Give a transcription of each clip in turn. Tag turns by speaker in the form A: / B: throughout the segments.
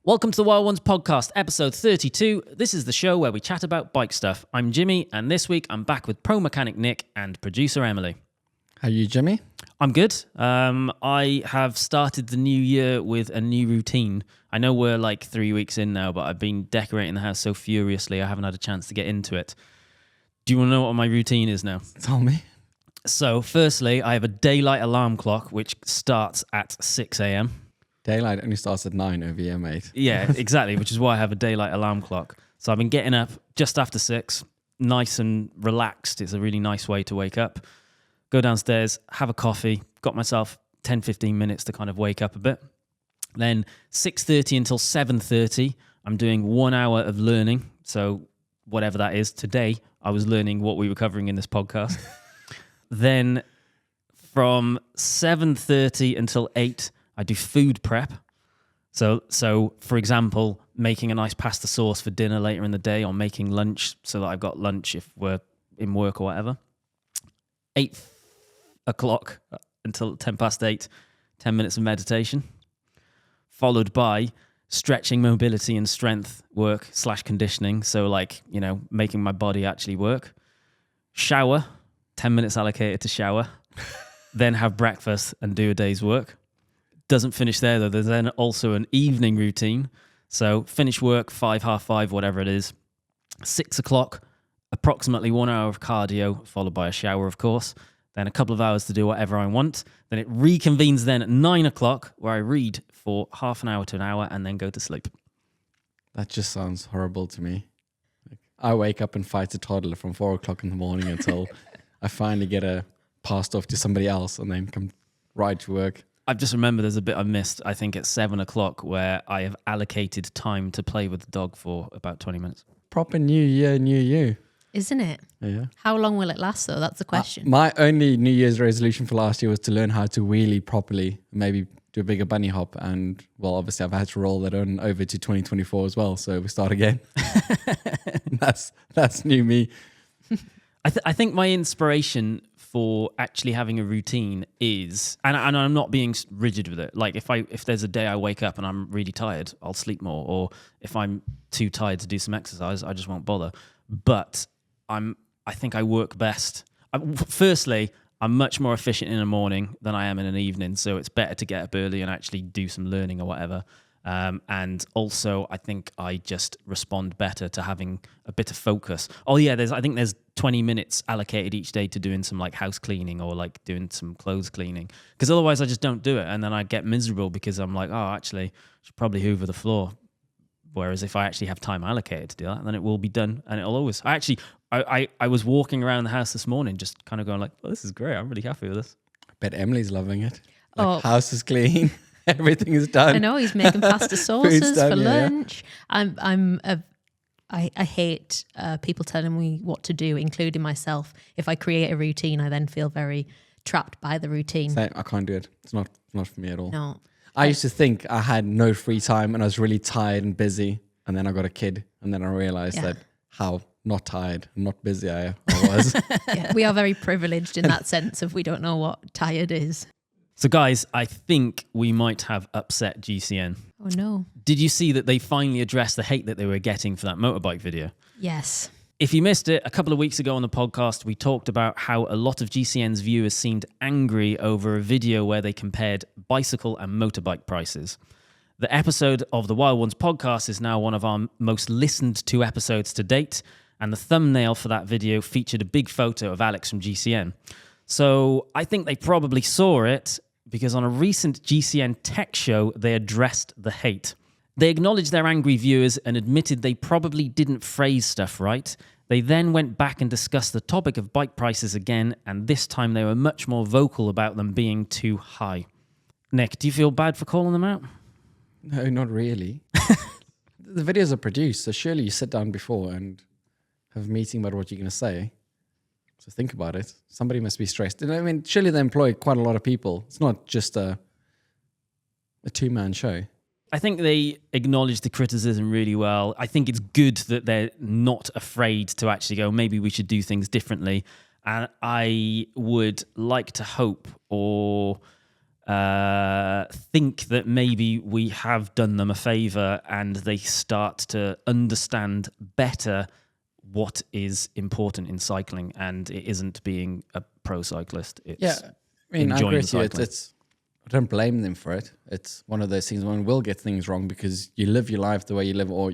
A: Welcome to the Wild Ones podcast, episode 32. This is the show where we chat about bike stuff. I'm Jimmy, and this week I'm back with pro mechanic Nick and producer Emily.
B: How are you, Jimmy?
A: I'm good. I have started the new year with a new routine. I know we're like 3 weeks in now, but I've been decorating the house so furiously I haven't had a chance to get into it. Do you want to know what my routine is now?
B: Tell me.
A: So, firstly, I have a daylight alarm clock, which starts at 6 a.m.
B: Daylight only starts at 9 over here, mate.
A: Yeah, exactly, which is why I have a daylight alarm clock. So I've been getting up just after 6, nice and relaxed. It's a really nice way to wake up. Go downstairs, have a coffee, got myself 10, 15 minutes to kind of wake up a bit. Then 6:30 until 7:30, I'm doing 1 hour of learning. So whatever that is, today I was learning what we were covering in this podcast. Then from 7:30 until 8, I do food prep. So for example, making a nice pasta sauce for dinner later in the day, or making lunch so that I've got lunch if we're in work or whatever. 8 o'clock until 10 past 8, 10 minutes of meditation, followed by stretching, mobility and strength work / conditioning. So like, you know, making my body actually work. Shower, 10 minutes allocated to shower, then have breakfast and do a day's work. Doesn't finish there though. There's then also an evening routine. So finish work, 5, half 5, whatever it is. 6 o'clock, approximately 1 hour of cardio, followed by a shower, of course. Then a couple of hours to do whatever I want. Then it reconvenes then at 9 o'clock, where I read for half an hour to an hour and then go to sleep.
B: That just sounds horrible to me. I wake up and fight a toddler from 4 o'clock in the morning until I finally get passed off to somebody else and then come right to work.
A: I've just remembered there's a bit I missed, I think at 7 o'clock, where I have allocated time to play with the dog for about 20 minutes.
B: Proper new year, new you.
C: Isn't it?
B: Yeah.
C: How long will it last though? That's the question.
B: My only New Year's resolution for last year was to learn how to wheelie properly, maybe do a bigger bunny hop. And well, obviously I've had to roll that on over to 2024 as well. So we start again. That's new me.
A: I think my inspiration for actually having a routine is, and I'm not being rigid with it. Like if there's a day I wake up and I'm really tired, I'll sleep more. Or if I'm too tired to do some exercise, I just won't bother. But I think I work best. Firstly, I'm much more efficient in the morning than I am in an evening. So it's better to get up early and actually do some learning or whatever. And also, I think I just respond better to having a bit of focus. Oh yeah, I think there's 20 minutes allocated each day to doing some like house cleaning or like doing some clothes cleaning. Because otherwise I just don't do it. And then I get miserable because I'm like, oh, actually, I should probably hoover the floor. Whereas if I actually have time allocated to do that, then it will be done. And it'll always... I was walking around the house this morning just kind of going like, oh, this is great. I'm really happy with this.
B: I bet Emily's loving it. House is clean. Everything is done.
C: I know he's making pasta sauces
B: done,
C: for
B: yeah.
C: lunch. I hate people telling me what to do, including myself. If I create a routine, I then feel very trapped by the routine.
B: Same, I can't do it. It's not for me at all.
C: No.
B: I used to think I had no free time and I was really tired and busy. And then I got a kid and then I realized that how not tired and not busy I was.
C: Yeah, we are very privileged in that sense of we don't know what tired is.
A: So guys, I think we might have upset GCN.
C: Oh no.
A: Did you see that they finally addressed the hate that they were getting for that motorbike video?
C: Yes.
A: If you missed it, a couple of weeks ago on the podcast, we talked about how a lot of GCN's viewers seemed angry over a video where they compared bicycle and motorbike prices. The episode of the Wild Ones podcast is now one of our most listened to episodes to date, and the thumbnail for that video featured a big photo of Alex from GCN. So I think they probably saw it because on a recent GCN tech show, they addressed the hate. They acknowledged their angry viewers and admitted they probably didn't phrase stuff right. They then went back and discussed the topic of bike prices again, and this time they were much more vocal about them being too high. Nick, do you feel bad for calling them out?
B: No, not really. The videos are produced, so surely you sit down before and have a meeting about what you're going to say. So think about it. Somebody must be stressed. And I mean, surely they employ quite a lot of people. It's not just a two-man show.
A: I think they acknowledge the criticism really well. I think it's good that they're not afraid to actually go, maybe we should do things differently. And I would like to hope or think that maybe we have done them a favor and they start to understand better what is important in cycling, and it isn't being a pro cyclist. It's
B: I mean, I
A: enjoying
B: agree with you.
A: cycling.
B: I don't blame them for it. It's one of those things when we'll get things wrong because you live your life the way you live. Or,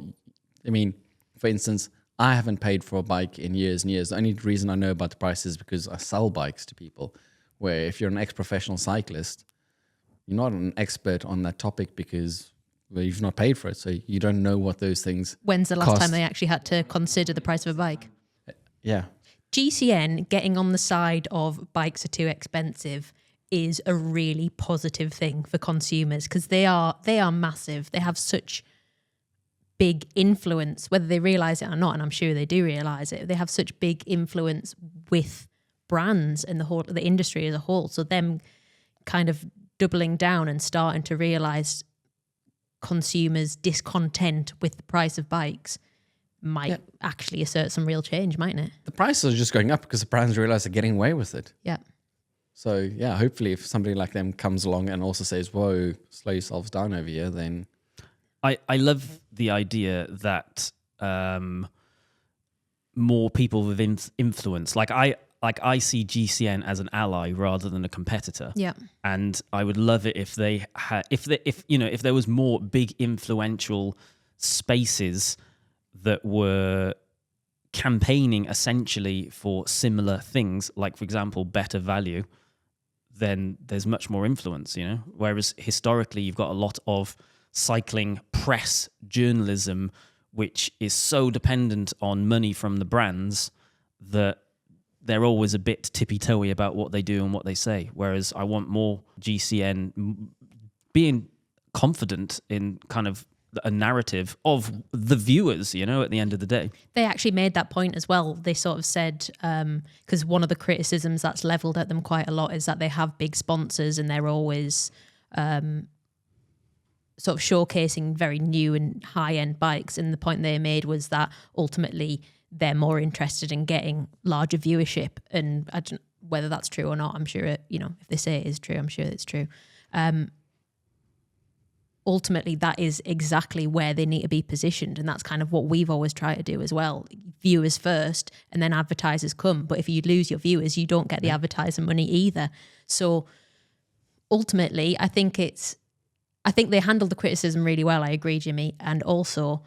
B: I mean, for instance, I haven't paid for a bike in years and years. The only reason I know about the price is because I sell bikes to people, where if you're an ex-professional cyclist, you're not an expert on that topic because you've not paid for it. So you don't know what those things
C: When's the last
B: cost.
C: time they actually had to consider the price of a bike?
B: Yeah.
C: GCN getting on the side of bikes are too expensive is a really positive thing for consumers, because they are massive. They have such big influence, whether they realize it or not, and I'm sure they do realize it. They have such big influence with brands and the industry as a whole. So them kind of doubling down and starting to realize consumers' discontent with the price of bikes might actually assert some real change, mightn't it?
B: The prices are just going up because the brands realize they're getting away with it.
C: Yeah.
B: So, yeah, hopefully if somebody like them comes along and also says, whoa, slow yourselves down over here, then...
A: I love the idea that more people with influence, like I see GCN as an ally rather than a competitor.
C: Yeah.
A: And I would love it if they had, if there was more big influential spaces that were campaigning essentially for similar things, like for example, better value, then there's much more influence, Whereas historically you've got a lot of cycling press journalism, which is so dependent on money from the brands that they're always a bit tippy-toey about what they do and what they say. Whereas I want more GCN being confident in kind of a narrative of the viewers, at the end of the day.
C: They actually made that point as well. They sort of said, because one of the criticisms that's leveled at them quite a lot is that they have big sponsors and they're always sort of showcasing very new and high-end bikes. And the point they made was that ultimately they're more interested in getting larger viewership. And I don't know whether that's true or not. I'm sure if they say it is true, I'm sure it's true. Ultimately, that is exactly where they need to be positioned. And that's kind of what we've always tried to do as well. Viewers first and then advertisers come. But if you lose your viewers, you don't get the advertiser money either. So ultimately, I think they handled the criticism really well. I agree, Jimmy. And also,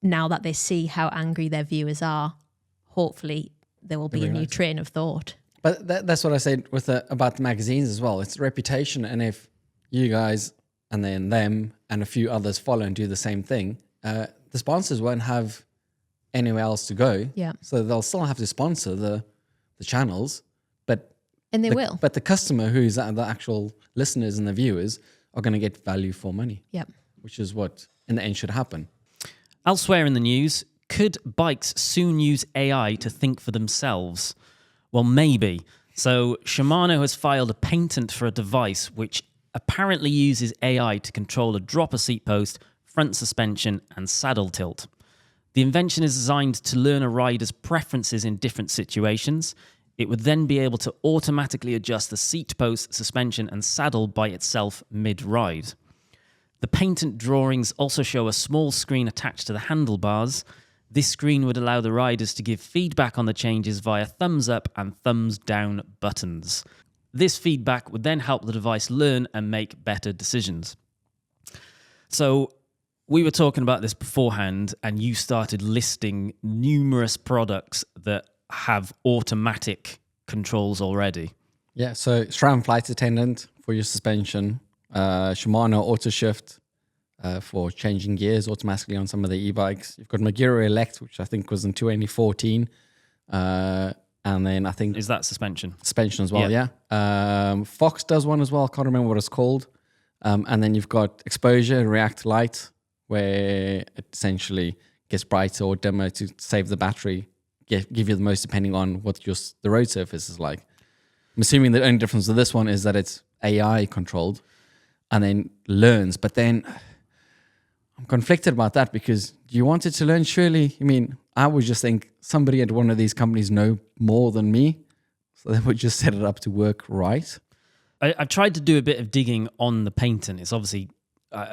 C: now that they see how angry their viewers are, hopefully there will be a new train of thought.
B: But that's what I said with about the magazines as well. It's reputation. And if you guys and then them and a few others follow and do the same thing, the sponsors won't have anywhere else to go.
C: Yeah.
B: So they'll still have to sponsor the channels,
C: And they will.
B: But the customer, who's the actual listeners and the viewers, are going to get value for money.
C: Yep.
B: Which is what in the end should happen.
A: Elsewhere in the news, could bikes soon use AI to think for themselves? Well, maybe. So Shimano has filed a patent for a device which apparently uses AI to control a dropper seat post, front suspension, and saddle tilt. The invention is designed to learn a rider's preferences in different situations. It would then be able to automatically adjust the seat post, suspension, and saddle by itself mid-ride. The patent drawings also show a small screen attached to the handlebars. This screen would allow the riders to give feedback on the changes via thumbs up and thumbs down buttons. This feedback would then help the device learn and make better decisions. So we were talking about this beforehand, and you started listing numerous products that have automatic controls already.
B: Yeah, so SRAM flight attendant for your suspension, Shimano auto shift for changing gears automatically on some of the e-bikes. You've got Magiro Elect, which I think was in 2014. And then I think...
A: Is that suspension?
B: Suspension as well, yeah. Fox does one as well. I can't remember what it's called. And then you've got exposure, react light, where it essentially gets brighter or dimmer to save the battery, give you the most depending on what the road surface is like. I'm assuming the only difference with this one is that it's AI controlled and then learns. But then I'm conflicted about that because do you want it to learn? Surely, I mean, I would just think somebody at one of these companies know more than me, so they would just set it up to work right.
A: I've tried to do a bit of digging on the patent. It's obviously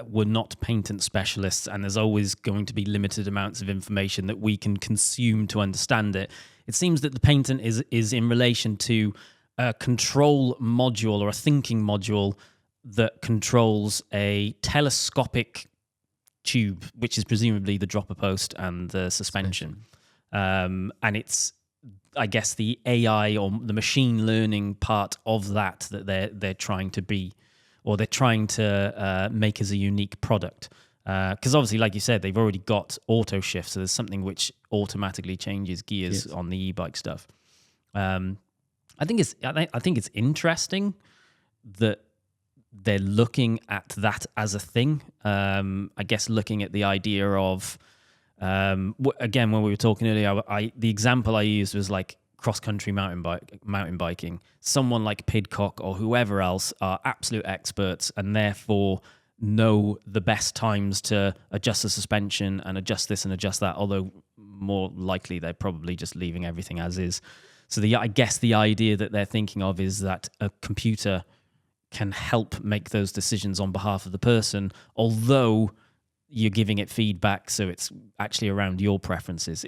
A: we're not patent specialists, and there's always going to be limited amounts of information that we can consume to understand it. It seems that the patent is in relation to a control module or a thinking module that controls a telescopic tube, which is presumably the dropper post and the suspension. And it's, I guess, the AI or the machine learning part of that they're trying to be, or they're trying to make as a unique product. Because obviously, like you said, they've already got auto shift, so there's something which automatically changes gears on the e-bike stuff. I think it's interesting that they're looking at that as a thing. I guess looking at the idea of, again, when we were talking earlier, the example I used was like cross-country mountain biking. Someone like Pidcock or whoever else are absolute experts and therefore know the best times to adjust the suspension and adjust this and adjust that, although more likely they're probably just leaving everything as is. So I guess the idea that they're thinking of is that a computer can help make those decisions on behalf of the person, although you're giving it feedback, so it's actually around your preferences.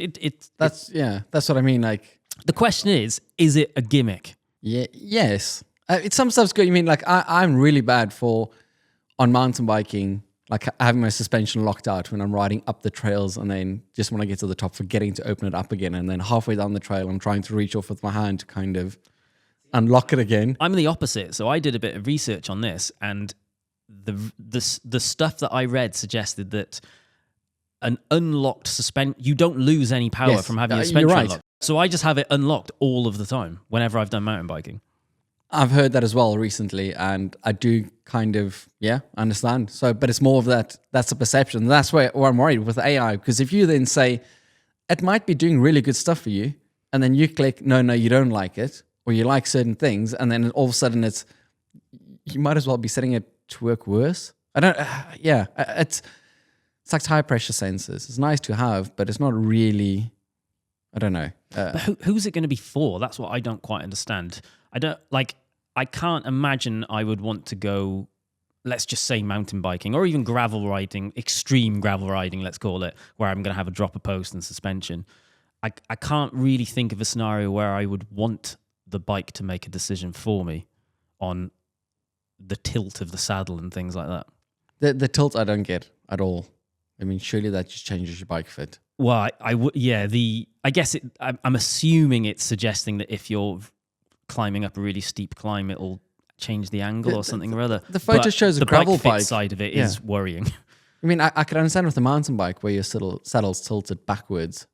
B: That's what I mean. Like,
A: the question is it a gimmick?
B: Yeah, yes. It's some stuff's good. You mean, like, I'm really bad on mountain biking, like having my suspension locked out when I'm riding up the trails, and then just when I get to the top, forgetting to open it up again, and then halfway down the trail, I'm trying to reach off with my hand to kind of unlock it again.
A: I'm the opposite. So I did a bit of research on this, and the stuff that I read suggested that an unlocked suspension, you don't lose any power from having your suspension unlocked. So I just have it unlocked all of the time whenever I've done mountain biking.
B: I've heard that as well recently, and I do kind of, understand. So, but it's more of that's a perception. That's where I'm worried with AI, because if you then say, it might be doing really good stuff for you, and then you click, no, you don't like it, or you like certain things, and then all of a sudden you might as well be setting it to work worse. It's like tire pressure sensors. It's nice to have, but it's not really, I don't know.
A: But who's it going to be for? That's what I don't quite understand. I can't imagine I would want to go, let's just say mountain biking or even gravel riding, extreme gravel riding, let's call it, where I'm going to have a dropper post and suspension. I can't really think of a scenario where I would want the bike to make a decision for me on the tilt of the saddle and things like that.
B: The tilt I don't get at all. I mean, surely that just changes your bike fit.
A: Well, I guess I'm assuming it's suggesting that if you're climbing up a really steep climb, it'll change the angle or something or other.
B: The photo shows a gravel
A: bike fit
B: bike
A: side of it is worrying.
B: I mean, I could understand with a mountain bike where your saddle's tilted backwards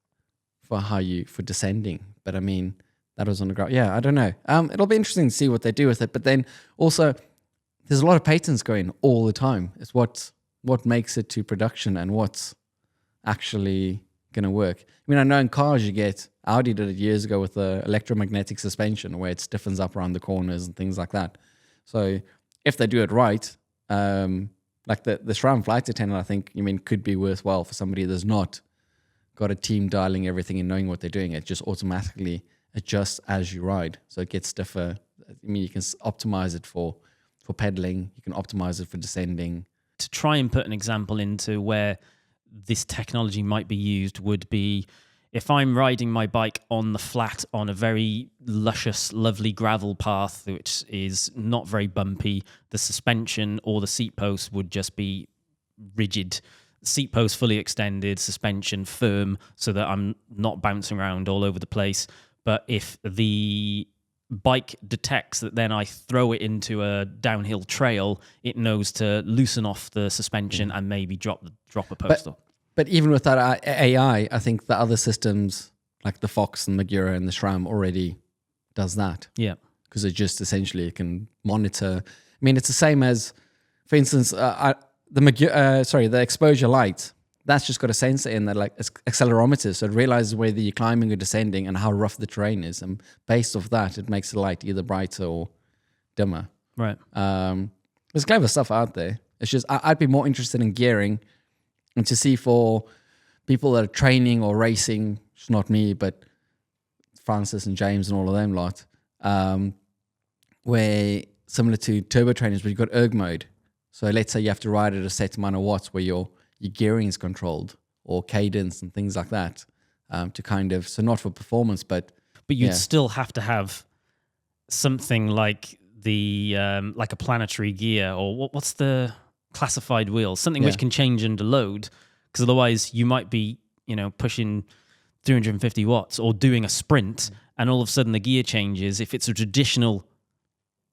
B: for descending, but I mean, that was on the ground. Yeah, I don't know. It'll be interesting to see what they do with it. But then also, there's a lot of patents going all the time. It's what makes it to production and what's actually going to work. I mean, I know in cars you get, Audi did it years ago with the electromagnetic suspension where it stiffens up around the corners and things like that. So if they do it right, like the SRAM flight attendant, I think, could be worthwhile for somebody that's not got a team dialing everything and knowing what they're doing. It just automatically adjusts as you ride. So it gets stiffer. I mean, you can optimize it for pedaling. You can optimize it for descending.
A: To try and put an example into where this technology might be used would be if I'm riding my bike on the flat on a very luscious, lovely gravel path, which is not very bumpy, the suspension or the seat post would just be rigid. Seat post fully extended, suspension firm so that I'm not bouncing around all over the place. But if the bike detects that then I throw it into a downhill trail, it knows to loosen off the suspension and maybe drop a post off.
B: But even with that AI, I think the other systems like the Fox and Magura and the SRAM already does that.
A: Yeah.
B: Because it just essentially can monitor. I mean, it's the same as, for instance, the exposure light. That's just got a sensor in that, like accelerometer, so it realizes whether you're climbing or descending and how rough the terrain is, and based off that, it makes the light either brighter or dimmer.
A: Right.
B: There's clever stuff out there. It's just I'd be more interested in gearing, and to see for people that are training or racing. It's not me, but Francis and James and all of them lot, where similar to turbo trainers, but you've got erg mode. So let's say you have to ride at a set amount of watts where your gearing is controlled, or cadence and things like that, to kind of, so not for performance, but
A: you'd still have to have something like the like a planetary gear, or what's the classified wheel, something which can change under load, because otherwise you might be, pushing 350 watts or doing a sprint, and all of a sudden the gear changes. If it's a traditional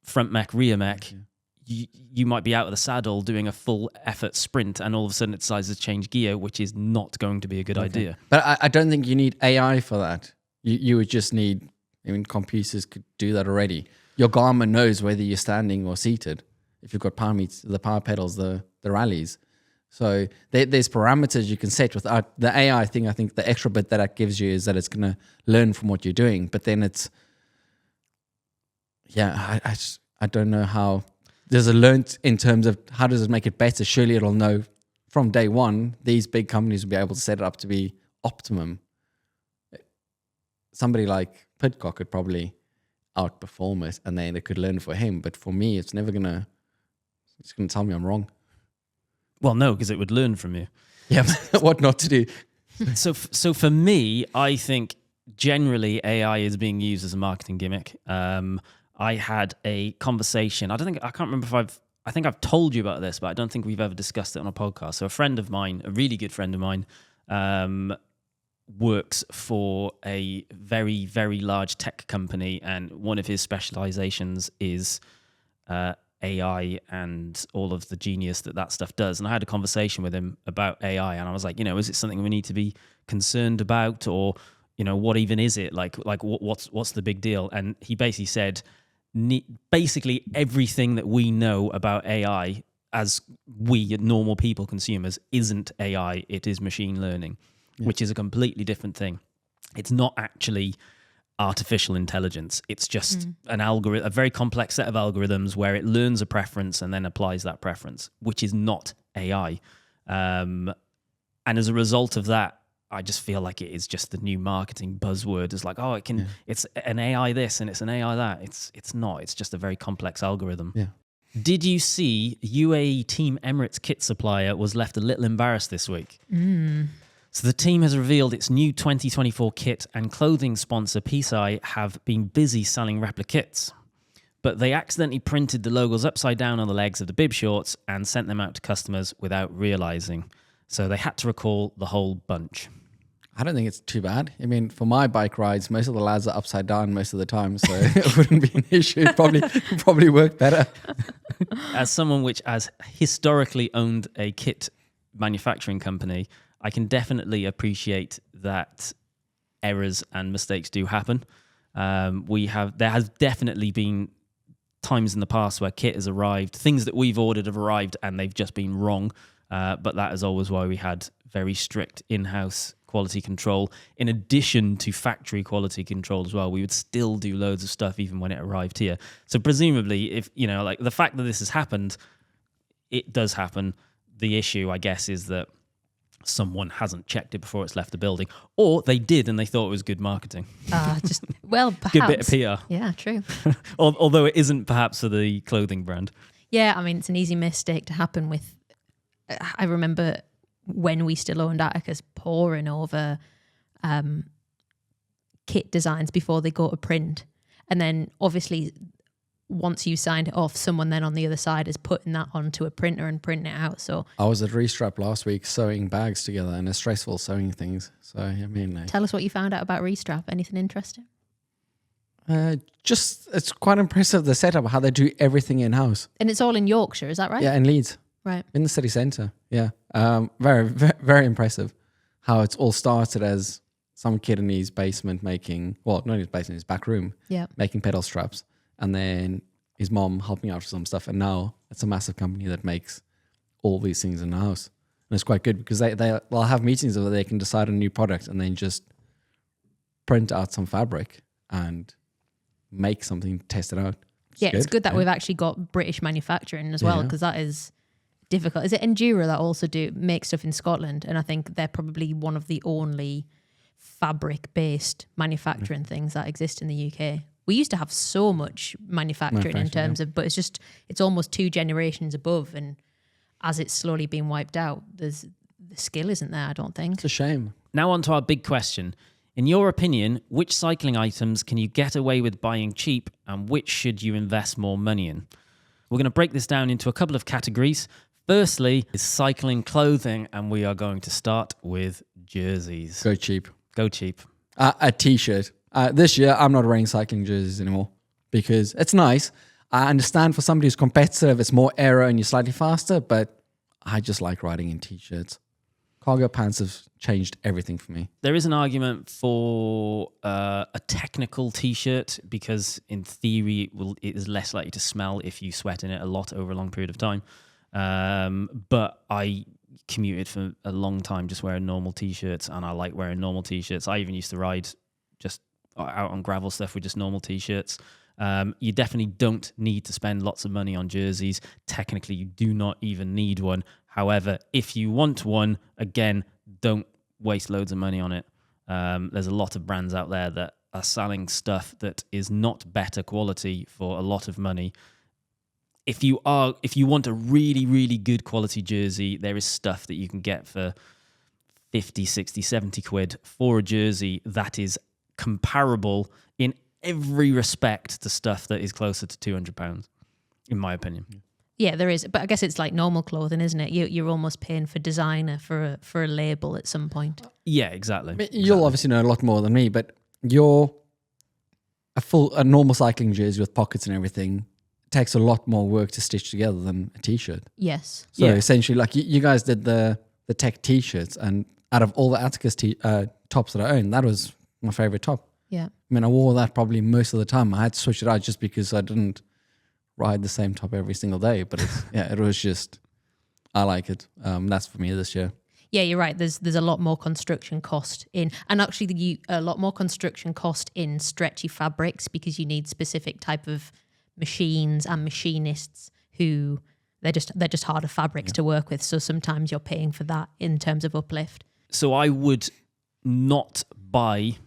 A: front mech, rear mech, you might be out of the saddle doing a full effort sprint, and all of a sudden it decides to change gear, which is not going to be a good idea.
B: But I don't think you need AI for that. You would just need, computers could do that already. Your Garmin knows whether you're standing or seated. If you've got power meters, the power pedals, the rallies. So there's parameters you can set without the AI thing. I think the extra bit that gives you is that it's going to learn from what you're doing. But then it's, I don't know how. There's a learnt in terms of how does it make it better. Surely it'll know from day one. These big companies will be able to set it up to be optimum. Somebody like Pidcock could probably outperform it, and then it could learn for him. But for me, it's gonna tell me I'm wrong.
A: Well, no, because it would learn from you.
B: Yeah, what not to do.
A: So for me, I think generally AI is being used as a marketing gimmick. I had a conversation. I can't remember if I think I've told you about this, but I don't think we've ever discussed it on a podcast. So a friend of mine, a really good friend of mine, works for a very, very large tech company, and one of his specializations is AI and all of the genius that stuff does. And I had a conversation with him about AI, and I was like, is it something we need to be concerned about, or what even is it? Like what's the big deal? And he basically said, basically everything that we know about AI as we normal people, consumers, isn't AI. It is machine learning, which is a completely different thing. It's not actually artificial intelligence. It's just an algorithm, a very complex set of algorithms where it learns a preference and then applies that preference, which is not AI. And as a result of that, I just feel like it is just the new marketing buzzword. It's like, it's an AI this and it's an AI that. It's not. It's just a very complex algorithm.
B: Yeah.
A: Did you see UAE Team Emirates kit supplier was left a little embarrassed this week? So the team has revealed its new 2024 kit, and clothing sponsor Peace have been busy selling replica kits. But they accidentally printed the logos upside down on the legs of the bib shorts and sent them out to customers without realizing. So they had to recall the whole bunch.
B: I don't think it's too bad. For my bike rides, most of the lads are upside down most of the time, so it wouldn't be an issue. It'd probably work better.
A: As someone which has historically owned a kit manufacturing company, I can definitely appreciate that errors and mistakes do happen. There has definitely been times in the past where kit has arrived, things that we've ordered have arrived and they've just been wrong. But that is always why we had very strict in-house quality control. In addition to factory quality control as well, we would still do loads of stuff even when it arrived here. So presumably, if the fact that this has happened, it does happen. The issue, I guess, is that someone hasn't checked it before it's left the building, or they did and they thought it was good marketing.
C: Perhaps.
A: Good bit of PR.
C: Yeah, true.
A: Although it isn't perhaps for the clothing brand.
C: Yeah, it's an easy mistake to happen with. I remember when we still owned Atticus poring over kit designs before they go to print. And then obviously once you signed it off, someone then on the other side is putting that onto a printer and printing it out. So
B: I was at Restrap last week sewing bags together, and it's stressful sewing things. So
C: tell us what you found out about Restrap. Anything interesting?
B: It's quite impressive, the setup, how they do everything in-house.
C: And it's all in Yorkshire, is that right?
B: Yeah, in Leeds.
C: Right.
B: In the city centre, yeah. Very, very, very impressive how it's all started as some kid in his basement making, not in his basement, his back room, making pedal straps. And then his mom helping out with some stuff. And now it's a massive company that makes all these things in the house. And it's quite good because they'll have meetings where they can decide on a new product and then just print out some fabric and make something, test it out.
C: It's good that we've actually got British manufacturing as well, because that is difficult. Is it Endura that also make stuff in Scotland? And I think they're probably one of the only fabric-based manufacturing things that exist in the UK. We used to have so much manufacturing in terms of, but it's almost 2 generations above. And as it's slowly being wiped out, the skill isn't there, I don't think.
B: It's a shame.
A: Now on to our big question. In your opinion, which cycling items can you get away with buying cheap and which should you invest more money in? We're going to break this down into a couple of categories. Firstly is cycling clothing, and we are going to start with jerseys.
B: Go cheap.
A: Go cheap.
B: A t-shirt. This year, I'm not wearing cycling jerseys anymore because it's nice. I understand for somebody who's competitive, it's more aero and you're slightly faster, but I just like riding in t-shirts. Cargo pants have changed everything for me.
A: There is an argument for a technical t-shirt because in theory it is less likely to smell if you sweat in it a lot over a long period of time. But I commuted for a long time just wearing normal t-shirts, and I like wearing normal t-shirts. I even used to ride just out on gravel stuff with just normal t-shirts. You definitely don't need to spend lots of money on jerseys. Technically, you do not even need one. However, if you want one, again, don't waste loads of money on it. There's a lot of brands out there that are selling stuff that is not better quality for a lot of money. If you want a really, really good quality jersey, there is stuff that you can get for 50, 60, 70 quid for a jersey that is comparable in every respect to stuff that is closer to £200, in my opinion.
C: Yeah, there is. But I guess it's like normal clothing, isn't it? You're almost paying for designer for a label at some point.
A: Yeah, exactly.
B: I mean, you'll obviously know a lot more than me, but you're a normal cycling jersey with pockets and everything takes a lot more work to stitch together than a t-shirt.
C: Yes.
B: So essentially, like you guys did the tech t-shirts, and out of all the Atticus tops that I own, that was my favorite top.
C: Yeah.
B: I mean, I wore that probably most of the time. I had to switch it out just because I didn't ride the same top every single day. But it was just, I like it. That's for me this year.
C: Yeah, you're right. There's a lot more construction cost in, and actually a lot more construction cost in stretchy fabrics because you need specific type of machines and machinists who they're just harder fabrics to work with. So sometimes you're paying for that in terms of uplift.
A: So I would not buy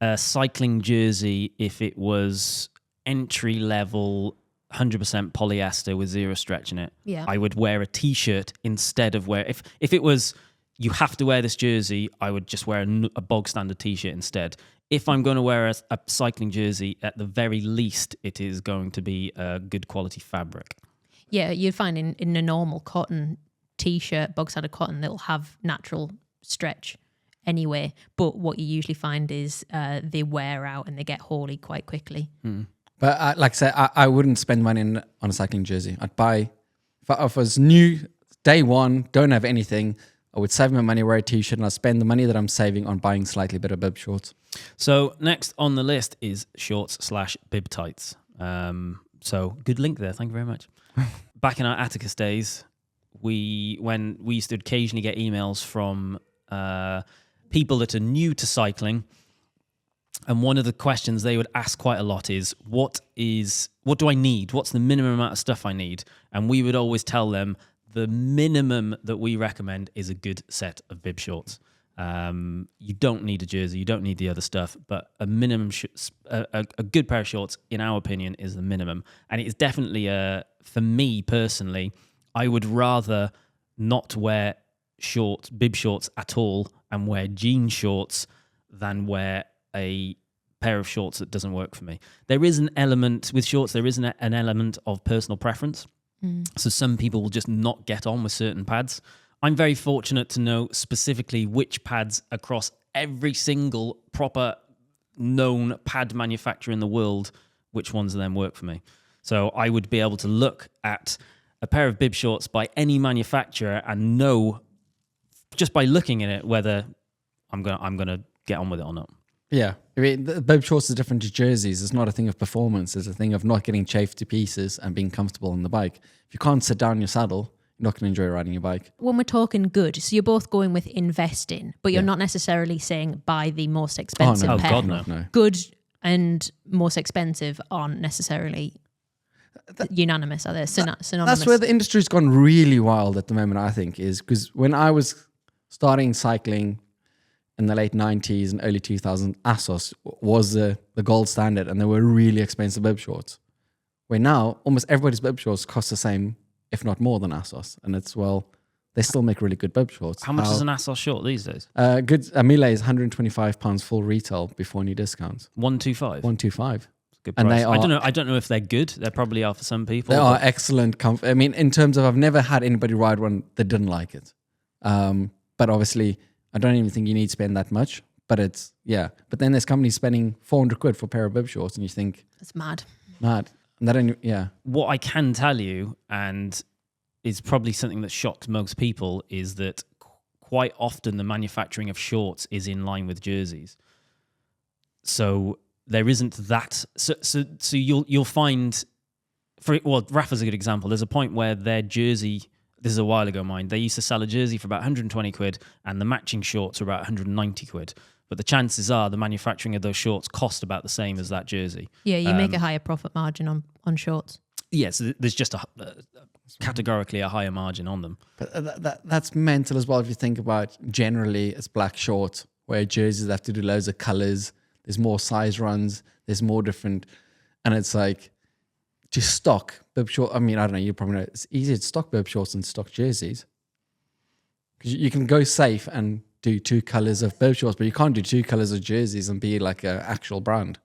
A: a cycling jersey if it was entry level 100% polyester with zero stretch in it.
C: Yeah.
A: I would wear a t-shirt instead of if it was you have to wear this jersey, I would just wear a bog standard t-shirt instead. If I'm going to wear a cycling jersey, at the very least, it is going to be a good quality fabric.
C: Yeah, you'd find in a normal cotton t-shirt, bog standard cotton, they'll have natural stretch anyway. But what you usually find is they wear out and they get holy quite quickly.
B: But like I said, I wouldn't spend money on a cycling jersey. I'd buy, if I was new, day one, don't have anything, I would save my money, wear a t-shirt, and I'd spend the money that I'm saving on buying slightly better bib shorts.
A: So next on the list is shorts/bib tights. So good link there. Thank you very much. Back in our Atticus days, when we used to occasionally get emails from people that are new to cycling, and one of the questions they would ask quite a lot is, what do I need? What's the minimum amount of stuff I need? And we would always tell them the minimum that we recommend is a good set of bib shorts. You don't need a jersey, you don't need the other stuff, but a minimum, a good pair of shorts, in our opinion, is the minimum. And it's definitely, for me personally, I would rather not wear bib shorts at all and wear jean shorts than wear a pair of shorts that doesn't work for me. There is an element with shorts, there is an element of personal preference. So some people will just not get on with certain pads. I'm very fortunate to know specifically which pads across every single proper known pad manufacturer in the world, which ones of them work for me. So I would be able to look at a pair of bib shorts by any manufacturer and know just by looking at it whether I'm gonna get on with it or not.
B: Yeah, I mean, the bib shorts are different to jerseys. It's not a thing of performance. It's a thing of not getting chafed to pieces and being comfortable on the bike. If you can't sit down in your saddle, you're not going to enjoy riding your bike.
C: When we're talking good, so you're both going with investing, but you're not necessarily saying buy the most expensive pair.
A: God, no.
C: Good and most expensive aren't necessarily unanimous, are they? Synonymous.
B: That's where the industry's gone really wild at the moment, I think, is because when I was starting cycling in the late 90s and early 2000s, ASOS was the gold standard, and they were really expensive bib shorts. Where now, almost everybody's bib shorts cost the same, if not more than ASOS. And it's, well, they still make really good bib shorts.
A: How much is an ASOS short these days?
B: Good. A Miele is £125 full retail before any discounts.
A: 125.
B: 125.
A: Good
B: And
A: price.
B: they are,
A: I don't know if they're good. They probably are for some people.
B: they are excellent comfort. I mean, in terms of, I've never had anybody ride one that didn't like it. But obviously, I don't even think you need to spend that much. But it's, yeah. But then there's companies spending 400 quid for a pair of bib shorts, and you think,
C: That's mad.
B: mad. And that only, yeah.
A: What I can tell you, and is probably something that shocks most people, is that quite often the manufacturing of shorts is in line with jerseys. So there isn't that. So you'll find, Rafa's a good example. There's a point where their jersey, this is a while ago mine, they used to sell a jersey for about 120 quid and the matching shorts are about 190 quid. But the chances are the manufacturing of those shorts cost about the same as that jersey.
C: Yeah, you make a higher profit margin on shorts.
A: Yeah, so there's just categorically a higher margin on them.
B: But that's mental as well. If you think about, generally it's black shorts, where jerseys have to do loads of colors. There's more size runs. There's more different, and it's like, to stock bib short. I mean, I don't know. You probably know it's easier to stock bib shorts than stock jerseys, because you can go safe and do 2 colors of bib shorts, but you can't do 2 colors of jerseys and be like an actual brand.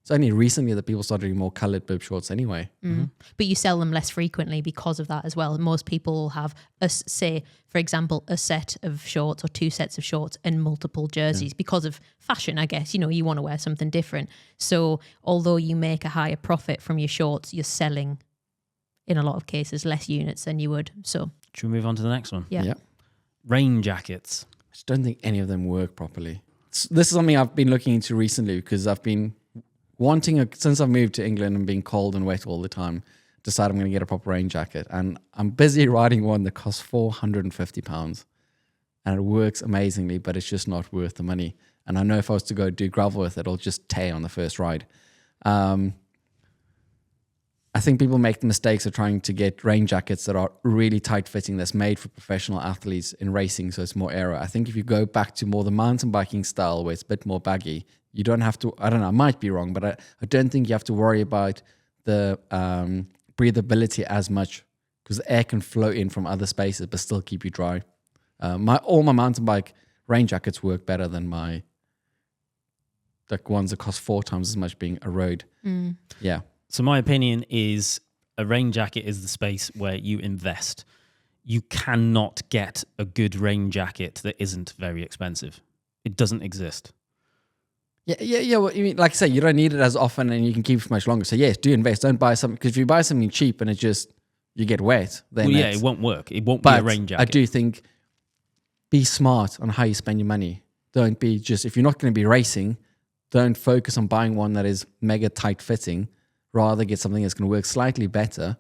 B: It's only recently that people started doing more colored bib shorts anyway.
C: Mm-hmm. But you sell them less frequently because of that as well. Most people will have, say, for example, a set of shorts or 2 sets of shorts and multiple jerseys because of fashion, I guess. You know, you want to wear something different. So although you make a higher profit from your shorts, you're selling, in a lot of cases, less units than you would. So
A: Should we move on to the next one?
C: yeah.
A: Rain jackets.
B: I just don't think any of them work properly. This is something I've been looking into recently, because I've been wanting, since I've moved to England and being cold and wet all the time, decided I'm going to get a proper rain jacket. And I'm busy riding one that costs £450. And it works amazingly, but it's just not worth the money. And I know if I was to go do gravel with it, it'll just tear on the first ride. I think people make the mistakes of trying to get rain jackets that are really tight fitting, that's made for professional athletes in racing, so it's more aero. I think if you go back to more the mountain biking style, where it's a bit more baggy, you don't have to, I don't know, I might be wrong, but I don't think you have to worry about the breathability as much, because the air can flow in from other spaces but still keep you dry. All my mountain bike rain jackets work better than my ones that cost 4 times as much being a road. Yeah.
A: So my opinion is a rain jacket is the space where you invest. You cannot get a good rain jacket that isn't very expensive. It doesn't exist.
B: Yeah. Well, you mean, like I say, you don't need it as often and you can keep it for much longer. So yes, do invest. Don't buy something, because if you buy something cheap and it just, you get wet, then
A: it won't work. It won't be a rain jacket.
B: I do think, be smart on how you spend your money. Don't be just, if you're not going to be racing, don't focus on buying one that is mega tight fitting. Rather get something that's going to work slightly better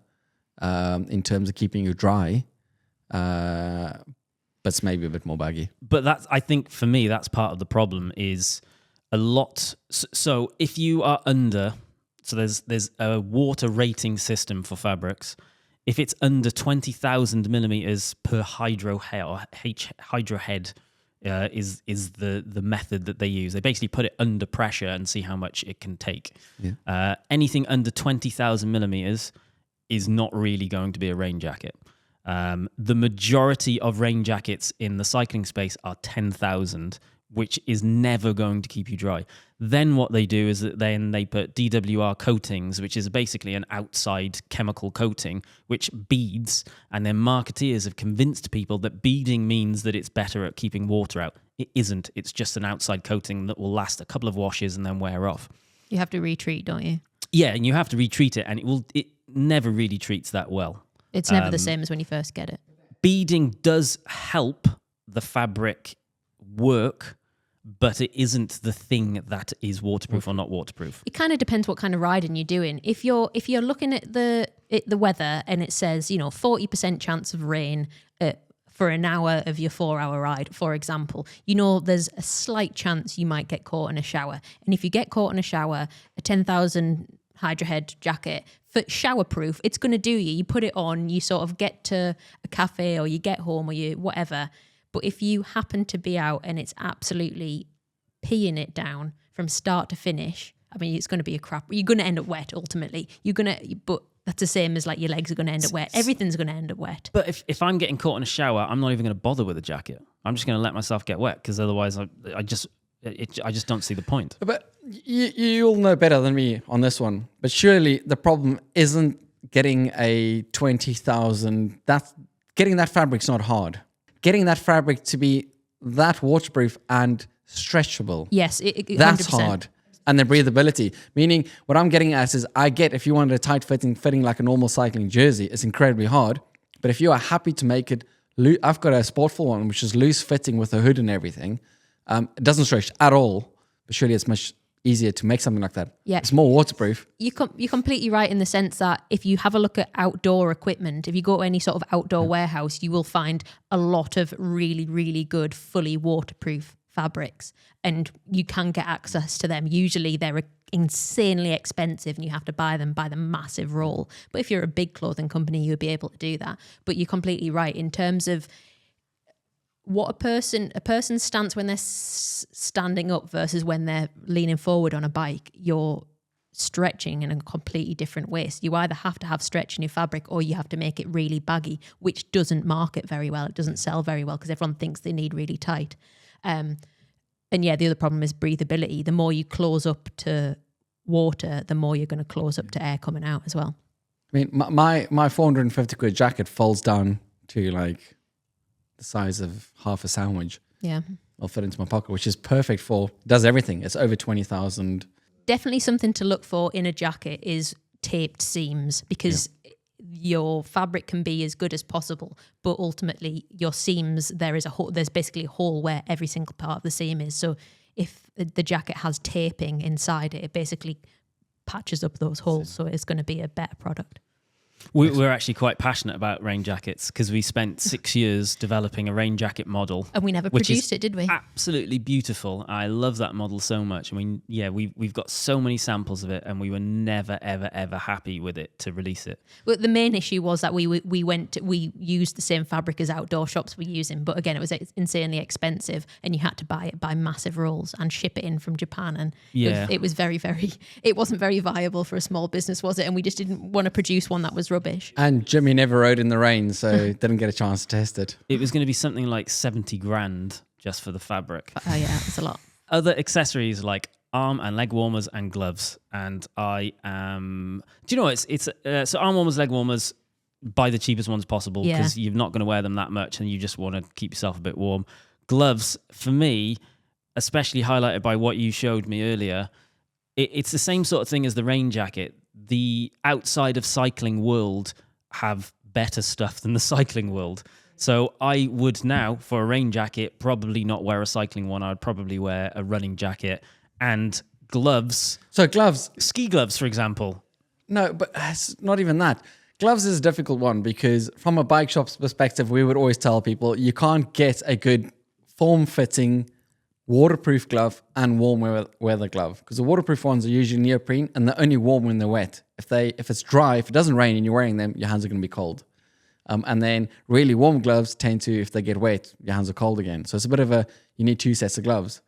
B: in terms of keeping you dry, but it's maybe a bit more baggy.
A: But that's, I think for me, that's part of the problem is a lot. So if you are under, so there's a water rating system for fabrics. If it's under 20,000 millimeters per hydro head, or hydro head is the method that they use. They basically put it under pressure and see how much it can take. Yeah. Anything under 20,000 millimeters is not really going to be a rain jacket. The majority of rain jackets in the cycling space are 10,000, which is never going to keep you dry. Then what they do is that then they put DWR coatings, which is basically an outside chemical coating, which beads, and then marketeers have convinced people that beading means that it's better at keeping water out. It isn't. It's just an outside coating that will last a couple of washes and then wear off.
C: You have to retreat, don't you?
A: Yeah, and you have to retreat it, and it never really treats that well.
C: It's never the same as when you first get it.
A: Beading does help the fabric work, but it isn't the thing that is waterproof or not waterproof.
C: It kind of depends what kind of riding you're doing. If you're looking at the weather and it says 40% chance of rain for an hour of your 4-hour ride, for example, there's a slight chance you might get caught in a shower. And if you get caught in a shower, a 10,000 hydro head jacket for shower-proof, it's going to do you. You put it on, you sort of get to a cafe or you get home or you whatever. But if you happen to be out and it's absolutely peeing it down from start to finish, I mean, it's going to be a crap. You're going to end up wet ultimately. But that's the same as like your legs are going to end up wet. Everything's going to end up wet.
A: But if I'm getting caught in a shower, I'm not even going to bother with a jacket. I'm just going to let myself get wet because otherwise I just don't see the point.
B: But you'll know better than me on this one. But surely the problem isn't getting a 20,000. Getting that fabric's not hard. Getting that fabric to be that waterproof and stretchable.
C: Yes,
B: that's
C: 100%.
B: hard. And the breathability, meaning what I'm getting at is if you wanted a tight fitting like a normal cycling jersey, it's incredibly hard. But if you are happy to make it, I've got a Sportful one, which is loose fitting with a hood and everything. It doesn't stretch at all, but surely it's much easier to make something like that.
C: Yeah.
B: It's more waterproof.
C: You're completely right in the sense that if you have a look at outdoor equipment, if you go to any sort of outdoor warehouse, you will find a lot of really, really good, fully waterproof fabrics, and you can get access to them. Usually they're insanely expensive and you have to buy them by the massive roll. But if you're a big clothing company, you would be able to do that. But you're completely right in terms of what a person's stance when they're standing up versus when they're leaning forward on a bike. You're stretching in a completely different way. So you either have to have stretch in your fabric or you have to make it really baggy, which doesn't market very well. It doesn't sell very well because everyone thinks they need really tight. And yeah, the other problem is breathability. The more you close up to water, the more you're going to close up to air coming out as well.
B: I mean, my 450 quid jacket folds down to like the size of half a sandwich.
C: Yeah.
B: I'll fit into my pocket, which is perfect does everything. It's over 20,000.
C: Definitely something to look for in a jacket is taped seams, because your fabric can be as good as possible, but ultimately your seams, there's basically a hole where every single part of the seam is. So if the jacket has taping inside it, it basically patches up those holes. So it's going to be a better product.
A: We're actually quite passionate about rain jackets because we spent 6 years developing a rain jacket model.
C: And we never produced it, did we?
A: Absolutely beautiful. I love that model so much. I mean, yeah, we've got so many samples of it and we were never, ever, ever happy with it to release it.
C: Well, the main issue was that we used the same fabric as outdoor shops were using, but again, it was insanely expensive and you had to buy it by massive rolls and ship it in from Japan. And it was very, very, it wasn't very viable for a small business, was it? And we just didn't want to produce one that was rubbish.
B: And Jimmy never rode in the rain, so didn't get a chance to test it.
A: It was going to be something like 70 grand just for the fabric.
C: Oh yeah, it's a lot.
A: Other accessories like arm and leg warmers and gloves. And I am, do you know, so arm warmers, leg warmers, buy the cheapest ones possible because you're not going to wear them that much and you just want to keep yourself a bit warm. Gloves, for me, especially highlighted by what you showed me earlier, it's the same sort of thing as the rain jacket. The outside of cycling world have better stuff than the cycling world. So I would now, for a rain jacket, probably not wear a cycling one. I would probably wear a running jacket and gloves.
B: So gloves.
A: Ski gloves, for example.
B: No, but it's not even that. Gloves is a difficult one because from a bike shop's perspective, we would always tell people you can't get a good form-fitting waterproof glove and warm weather glove, because the waterproof ones are usually neoprene and they're only warm when they're wet. If it's dry, if it doesn't rain and you're wearing them, your hands are going to be cold. And then really warm gloves tend to, if they get wet, your hands are cold again. So it's a bit of you need two sets of gloves.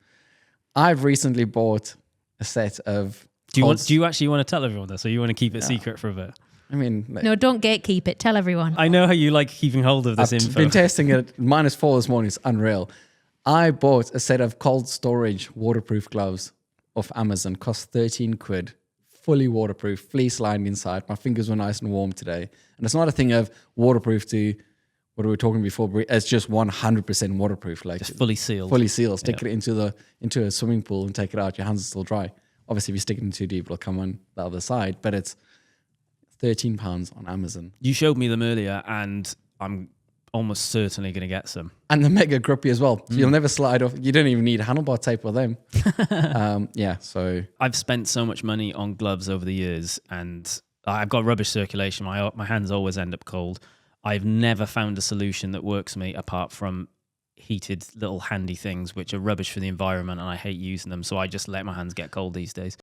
B: I've recently bought a set of...
A: Do you actually want to tell everyone this, or you want to keep it secret for a bit?
B: I mean...
C: No, don't gatekeep it. Tell everyone.
A: I know how you like keeping hold of this info.
B: I've been testing it at -4 this morning. It's unreal. I bought a set of cold storage waterproof gloves off Amazon. Cost 13 quid. Fully waterproof, fleece lined inside. My fingers were nice and warm today. And it's not a thing of waterproof to what we were talking before. It's just 100% waterproof. Like
A: just fully sealed.
B: Fully sealed. Stick it into a swimming pool and take it out. Your hands are still dry. Obviously, if you stick it in too deep, it'll come on the other side. But it's £13 on Amazon.
A: You showed me them earlier and I'm almost certainly going to get some.
B: And they're mega grippy as well. So you'll never slide off. You don't even need handlebar tape with them. So...
A: I've spent so much money on gloves over the years and I've got rubbish circulation. My hands always end up cold. I've never found a solution that works for me apart from heated little handy things, which are rubbish for the environment and I hate using them. So I just let my hands get cold these days.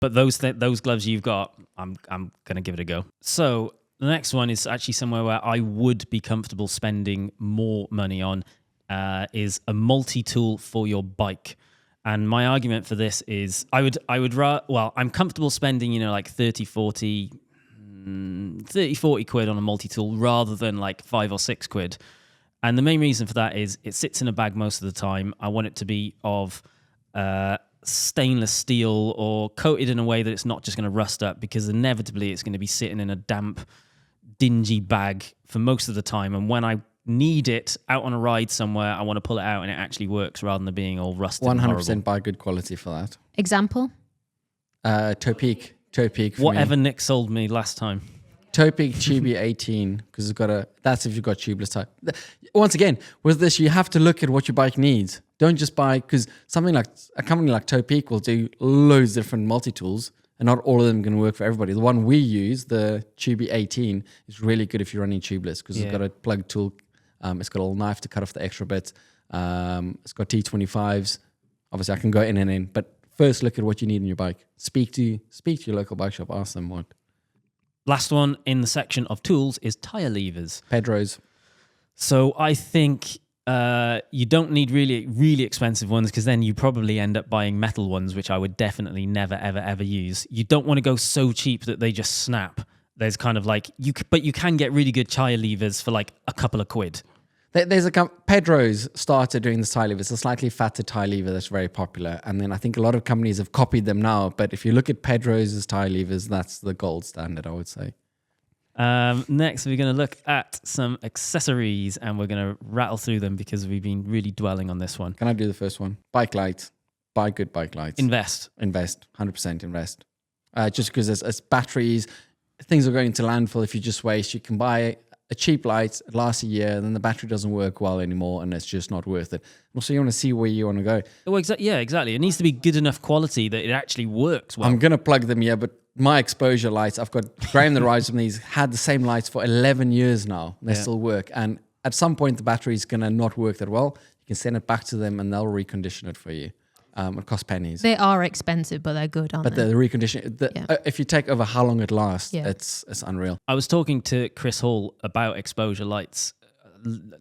A: But those gloves you've got, I'm going to give it a go. So... the next one is actually somewhere where I would be comfortable spending more money on is a multi-tool for your bike. And my argument for this is I'm comfortable spending, like 30, 40 quid on a multi-tool rather than like 5 or 6 quid. And the main reason for that is it sits in a bag most of the time. I want it to be of stainless steel or coated in a way that it's not just going to rust up, because inevitably it's going to be sitting in a damp, dingy bag for most of the time. And when I need it out on a ride somewhere, I want to pull it out and it actually works rather than being all rusted.
B: 100% buy good quality for that.
C: Example?
B: Toe Peak.
A: Whatever Nick sold me last time.
B: Toe Peak Chibi 18, because that's if you've got tubeless type. Once again, with this, you have to look at what your bike needs. Don't just buy, because a company like Toe Peak will do loads of different multi-tools, and not all of them can work for everybody. The one we use, the Chibi 18, is really good if you're running tubeless, because it's got a plug tool. It's got a little knife to cut off the extra bits. It's got T25s. Obviously, I can go in and in, but first look at what you need in your bike. Speak to your local bike shop. Ask them what.
A: Last one in the section of tools is tire levers.
B: Pedros.
A: So I think you don't need really, really expensive ones, because then you probably end up buying metal ones, which I would definitely never, ever, ever use. You don't want to go so cheap that they just snap. There's kind of like, but you can get really good tire levers for like a couple of quid.
B: There's Pedro's started doing the tire lever. It's a slightly fatter tire lever that's very popular. And then I think a lot of companies have copied them now. But if you look at Pedro's tire levers, that's the gold standard, I would say.
A: Next, we're going to look at some accessories, and we're going to rattle through them because we've been really dwelling on this one.
B: Can I do the first one? Bike lights. Buy good bike lights.
A: Invest.
B: 100% invest. Just because it's batteries, things are going to landfill if you just waste. You can buy a cheap light, it lasts a year, then the battery doesn't work well anymore, and it's just not worth it. Also, you want to see where you want to go.
A: Well, exactly. It needs to be good enough quality that it actually works well.
B: I'm going to plug them here, but my exposure lights, I've got Graham that rides with me, he's had the same lights for 11 years now. They still work. And at some point, the battery is going to not work that well. You can send it back to them and they'll recondition it for you. It costs pennies.
C: They are expensive, but they're good, aren't
B: but
C: they?
B: the recondition, if you take over how long it lasts, it's unreal.
A: I was talking to Chris Hall about exposure lights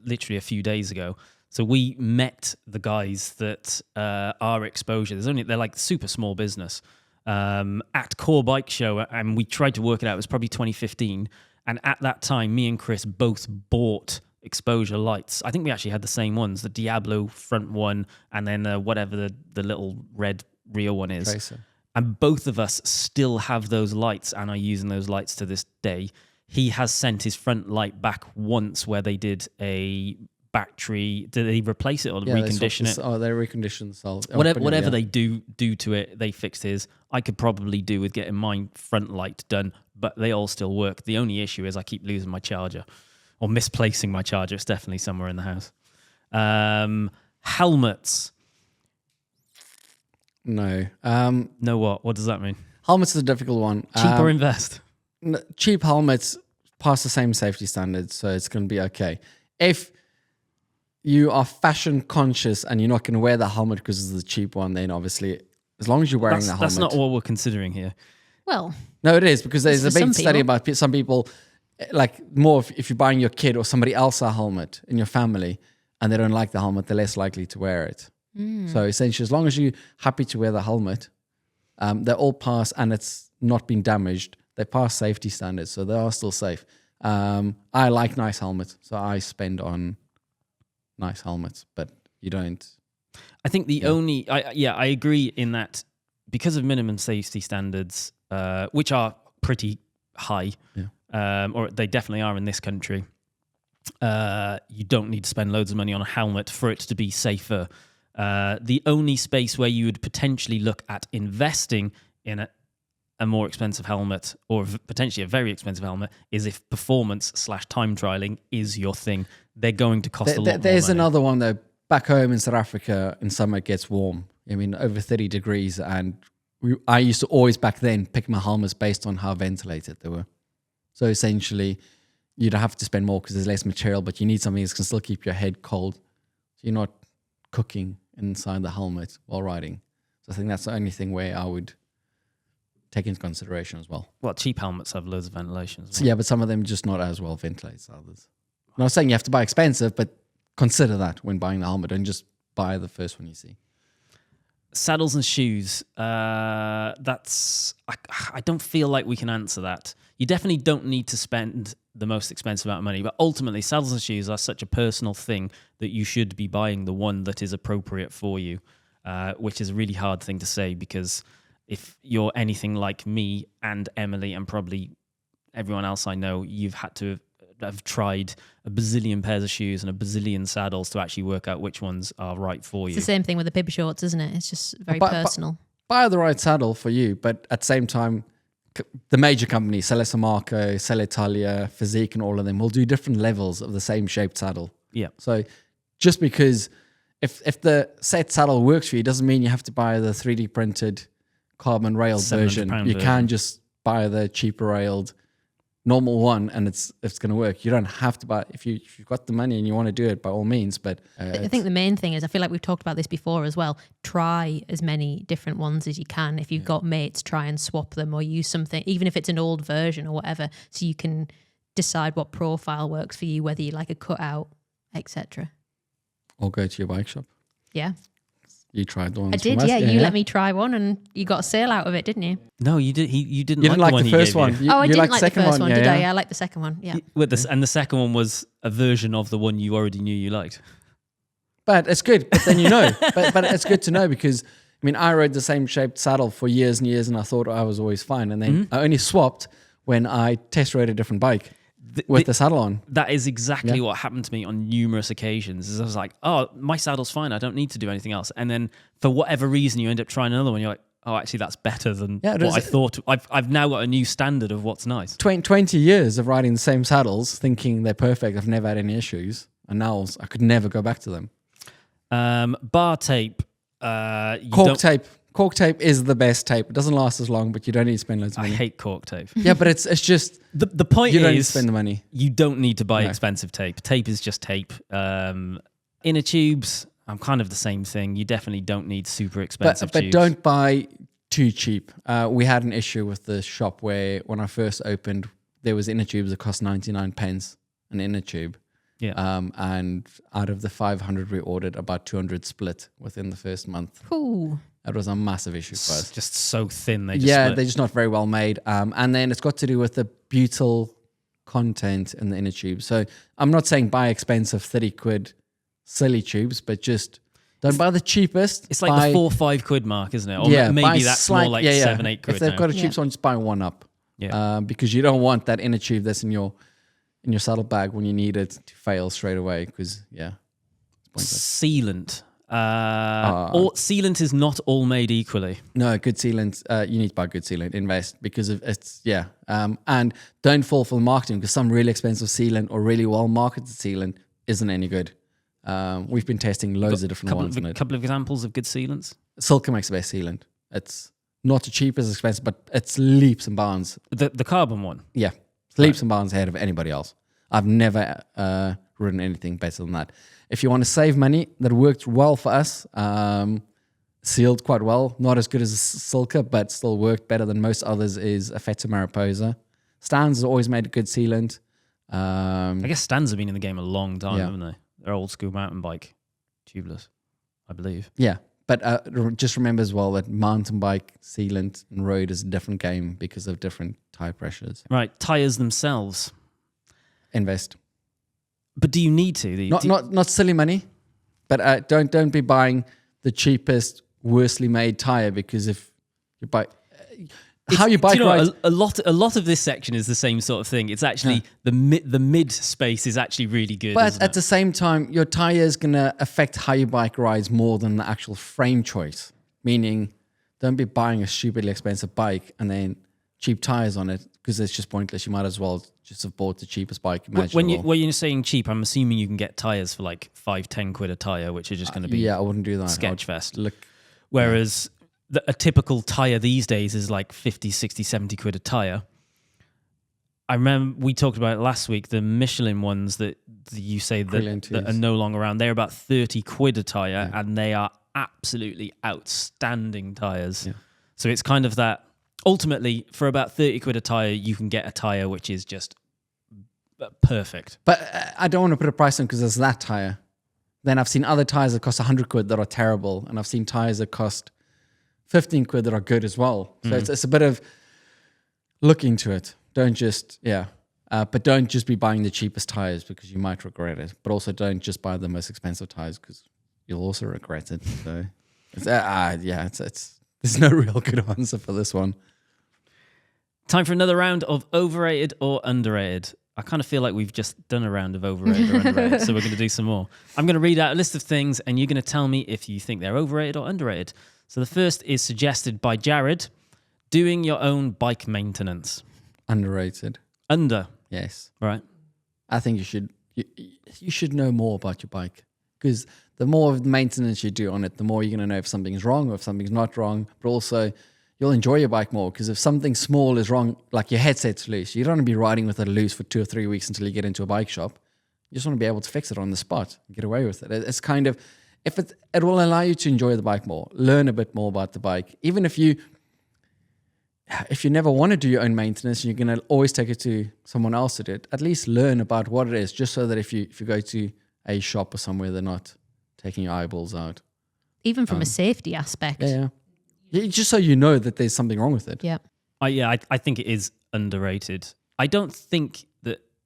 A: literally a few days ago. So we met the guys that are exposure. They're like super small business at Core Bike Show, and we tried to work it out. It was probably 2015, and at that time, me and Chris both bought exposure lights. I think we actually had the same ones, the Diablo front one, and then whatever the little red rear one is.
B: Tracer.
A: And both of us still have those lights and are using those lights to this day. He has sent his front light back once where they did a battery. Did they replace it or recondition it?
B: They reconditioned the
A: Whatever they do to it, they fixed his. I could probably do with getting my front light done, but they all still work. The only issue is I keep losing my charger. Or misplacing my charger. It's definitely somewhere in the house. Helmets.
B: No.
A: No what? What does that mean?
B: Helmets is a difficult one.
A: Cheap or invest?
B: Cheap helmets pass the same safety standards, so it's going to be okay. If you are fashion conscious and you're not going to wear the helmet because it's the cheap one, then obviously, as long as you're wearing the helmet.
A: That's not what we're considering here.
C: Well.
B: No, it is, because there's a big study
C: people.
B: about some people... Like more if you're buying your kid or somebody else a helmet in your family and they don't like the helmet, they're less likely to wear it. So essentially, as long as you're happy to wear the helmet, they all pass and it's not been damaged. They pass safety standards, so they are still safe. I like nice helmets, so I spend on nice helmets, but you don't.
A: I think I agree in that because of minimum safety standards, which are pretty high.
B: Yeah.
A: Or they definitely are in this country. You don't need to spend loads of money on a helmet for it to be safer. The only space where you would potentially look at investing in a more expensive helmet, or potentially a very expensive helmet, is if performance/time trialing is your thing. They're going to cost a lot more
B: There's
A: money.
B: another one though. Back home in South Africa, in summer it gets warm. I mean, over 30 degrees, and I used to always back then pick my helmets based on how ventilated they were. So essentially, you'd have to spend more because there's less material, but you need something that can still keep your head cold. So you're not cooking inside the helmet while riding. So I think that's the only thing where I would take into consideration as well.
A: Well, cheap helmets have loads of ventilation as well.
B: So yeah, but some of them just not as well ventilated as others. I'm not saying you have to buy expensive, but consider that when buying the helmet and just buy the first one you see.
A: Saddles and shoes. I don't feel like we can answer that. You definitely don't need to spend the most expensive amount of money, but ultimately saddles and shoes are such a personal thing that you should be buying the one that is appropriate for you, which is a really hard thing to say, because if you're anything like me and Emily and probably everyone else I know, you've had to have tried a bazillion pairs of shoes and a bazillion saddles to actually work out which ones are right for you.
C: It's the same thing with the bibber shorts, isn't it? It's just very personal.
B: Buy the right saddle for you, but at the same time, the major companies, Selle Marco, Selle Italia, Physique, and all of them will do different levels of the same shaped saddle.
A: Yeah.
B: So just because if the set saddle works for you, doesn't mean you have to buy the 3D printed carbon railed version. You can just buy the cheaper railed normal one, and it's going to work. You don't have to buy, if you've got the money and you want to do it, by all means. But
C: I think the main thing is, I feel like we've talked about this before as well, try as many different ones as you can. If you've got mates, try and swap them or use something, even if it's an old version or whatever, so you can decide what profile works for you, whether you like a cutout, etc.
B: Or go to your bike shop.
C: Yeah.
B: You tried the ones.
C: I did, yeah. You let me try one and you got a sale out of it, didn't you?
A: No, you did. You didn't.
B: You didn't like
A: the
B: the first one.
C: I didn't like the first one, did I?
B: Yeah.
C: Yeah, I liked the second one. Yeah.
A: And the second one was a version of the one you already knew you liked.
B: But it's good. But then you know. but it's good to know, because I mean, I rode the same shaped saddle for years and years, and I thought I was always fine. And then I only swapped when I test rode a different bike with the saddle on.
A: That is exactly what happened to me on numerous occasions. Is I was like, oh, my saddle's fine. I don't need to do anything else. And then for whatever reason, you end up trying another one. You're like, oh, actually, that's better than what I thought. I've now got a new standard of what's nice.
B: 20 years of riding the same saddles, thinking they're perfect. I've never had any issues. And now I could never go back to them.
A: Bar tape.
B: Cork tape is the best tape. It doesn't last as long, but you don't need to spend loads of
A: I
B: money.
A: hate cork tape.
B: Yeah, but it's just...
A: The point
B: you don't need to
A: is,
B: spend the money.
A: You don't need to buy expensive tape. Tape is just tape. Inner tubes, I'm kind of the same thing. You definitely don't need super expensive tubes.
B: But don't buy too cheap. We had an issue with the shop where when I first opened, there was inner tubes that cost 99 pence an inner tube.
A: Yeah.
B: And out of the 500 we ordered, about 200 split within the first month.
C: Ooh.
B: That was a massive issue for us.
A: Just so thin. They're
B: just not very well made. And then it's got to do with the butyl content in the inner tube. So I'm not saying buy expensive 30 quid silly tubes, but just don't buy the cheapest.
A: It's like the 4-5 quid mark, isn't it? Or maybe that's more like 7-8 quid.
B: If they've got a cheap one, just buy one up.
A: Yeah.
B: Because you don't want that inner tube that's in your saddlebag when you need it to fail straight away. Because it's pointless.
A: Sealant. Sealant is not all made equally.
B: No, good sealant. You need to buy good sealant. Invest, because of it's and don't fall for the marketing, because some really expensive sealant or really well marketed sealant isn't any good. We've been testing loads of different ones.
A: A couple of examples of good sealants.
B: Silka makes the best sealant. It's not the cheapest, expensive, but it's leaps and bounds.
A: The carbon one.
B: Yeah, leaps and bounds ahead of anybody else. I've never ridden anything better than that. If you want to save money, that worked well for us. Sealed quite well. Not as good as Silka, but still worked better than most others, is a Feta Mariposa. Stans has always made a good sealant.
A: I guess Stans have been in the game a long time, haven't they? They're old school mountain bike tubeless, I believe.
B: Yeah, but just remember as well that mountain bike, sealant, and road is a different game because of different tire pressures.
A: Right, tires themselves.
B: Invest.
A: But do you need to?
B: Not silly money, but don't be buying the cheapest, worstly made tire, because if you buy how you bike ride.
A: A lot of this section is the same sort of thing. It's actually the mid space is actually really good.
B: But at the same time, your tire is gonna affect how your bike rides more than the actual frame choice. Meaning, don't be buying a stupidly expensive bike and then cheap tires on it, because it's just pointless. You might as well just have bought the cheapest bike imaginable.
A: When you're saying cheap, I'm assuming you can get tires for like 5-10 quid a tire, which are just going to be
B: I wouldn't do that.
A: Sketchfest. Whereas a typical tire these days is like 50, 60, 70 quid a tire. I remember we talked about it last week, the Michelin ones that you say that are no longer around. They're about 30 quid a tire, and they are absolutely outstanding tires. Yeah. So it's kind of that. Ultimately, for about 30 quid a tire, you can get a tire which is just perfect.
B: But I don't want to put a price on, because there's that tire. Then I've seen other tires that cost 100 quid that are terrible, and I've seen tires that cost 15 quid that are good as well. So it's a bit of look into it. Don't just but don't just be buying the cheapest tires because you might regret it. But also don't just buy the most expensive tires because you'll also regret it. So it's there's no real good answer for this one.
A: Time for another round of overrated or underrated. I kind of feel like we've just done a round of overrated or underrated, so we're going to do some more. I'm going to read out a list of things, and you're going to tell me if you think they're overrated or underrated. So the first is suggested by Jared, doing your own bike maintenance.
B: Underrated.
A: Under.
B: Yes.
A: Right.
B: I think you should know more about your bike, because the more of the maintenance you do on it, the more you're going to know if something's wrong or if something's not wrong, but also you'll enjoy your bike more, because if something small is wrong, like your headset's loose, you don't want to be riding with it loose for 2 or 3 weeks until you get into a bike shop. You just want to be able to fix it on the spot and get away with it. It's kind of, it will allow you to enjoy the bike more, learn a bit more about the bike. Even if you never want to do your own maintenance and you're going to always take it to someone else to do it, at least learn about what it is, just so that if you go to a shop or somewhere, they're not taking your eyeballs out.
C: Even from a safety aspect.
B: Yeah. Just so you know that there's something wrong with it.
C: Yeah.
A: I think it is underrated. I don't think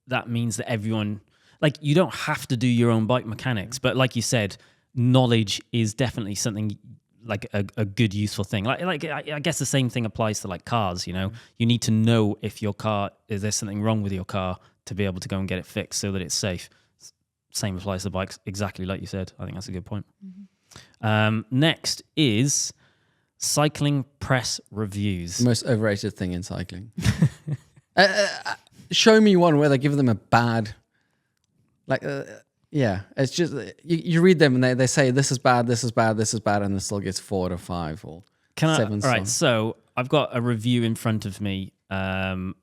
A: that means that everyone, like, you don't have to do your own bike mechanics, but like you said, knowledge is definitely something like a good, useful thing. Like I guess the same thing applies to like cars, you know. You need to know if your car, is there something wrong with your car to be able to go and get it fixed so that it's safe. Same applies to bikes, exactly like you said. I think that's a good point. Next is cycling press reviews.
B: The most overrated thing in cycling. Show me one where they give them a bad, it's just, you read them and they say this is bad, this is bad, this is bad, and it still gets 4 or 5 or 7.
A: All right, so I've got a review in front of me on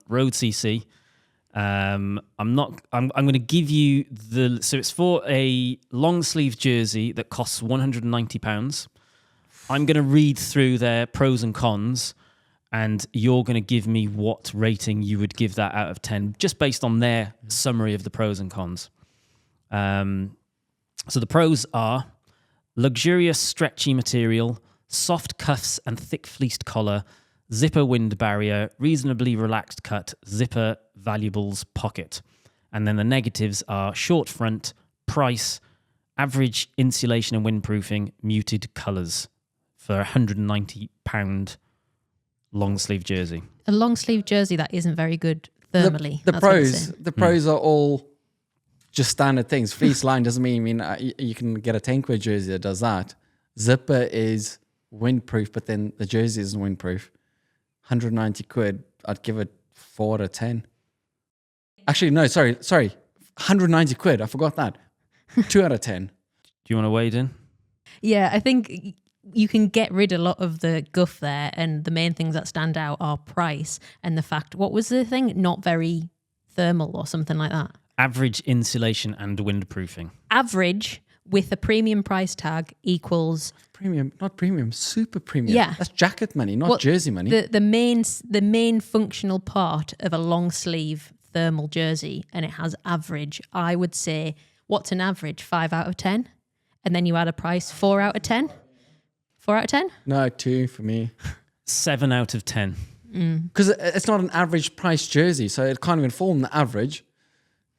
A: Road CC. I'm going to give you so it's for a long sleeve jersey that costs £190. I'm going to read through their pros and cons, and you're going to give me what rating you would give that out of 10, just based on their summary of the pros and cons. So the pros are luxurious stretchy material, soft cuffs and thick fleeced collar, zipper wind barrier, reasonably relaxed cut, zipper valuables pocket. And then the negatives are short front, price, average insulation and windproofing, muted colours for £190 long sleeve jersey.
C: A long sleeve jersey that isn't very good thermally.
B: The pros are all just standard things. Fleece line doesn't mean you can get a 10 quid jersey that does that. Zipper is windproof, but then the jersey isn't windproof. 190 quid, I'd give it 4 out of 10. Actually, no, sorry. 190 quid, I forgot that. 2 out of 10.
A: Do you want to wade in?
C: Yeah, I think you can get rid of a lot of the guff there, and the main things that stand out are price and the fact, what was the thing? Not very thermal or something like that.
A: Average insulation and windproofing.
C: Average with a premium price tag equals
B: premium, not premium, super premium.
C: Yeah,
B: that's jacket money, not jersey money.
C: The main functional part of a long sleeve thermal jersey, and it has average. I would say, what's an average? 5 out of 10, and then you add a price. 4 out of 10. 4 out of 10.
B: No, 2 for me.
A: 7 out of 10.
B: Because it's not an average price jersey, so it can't even form the average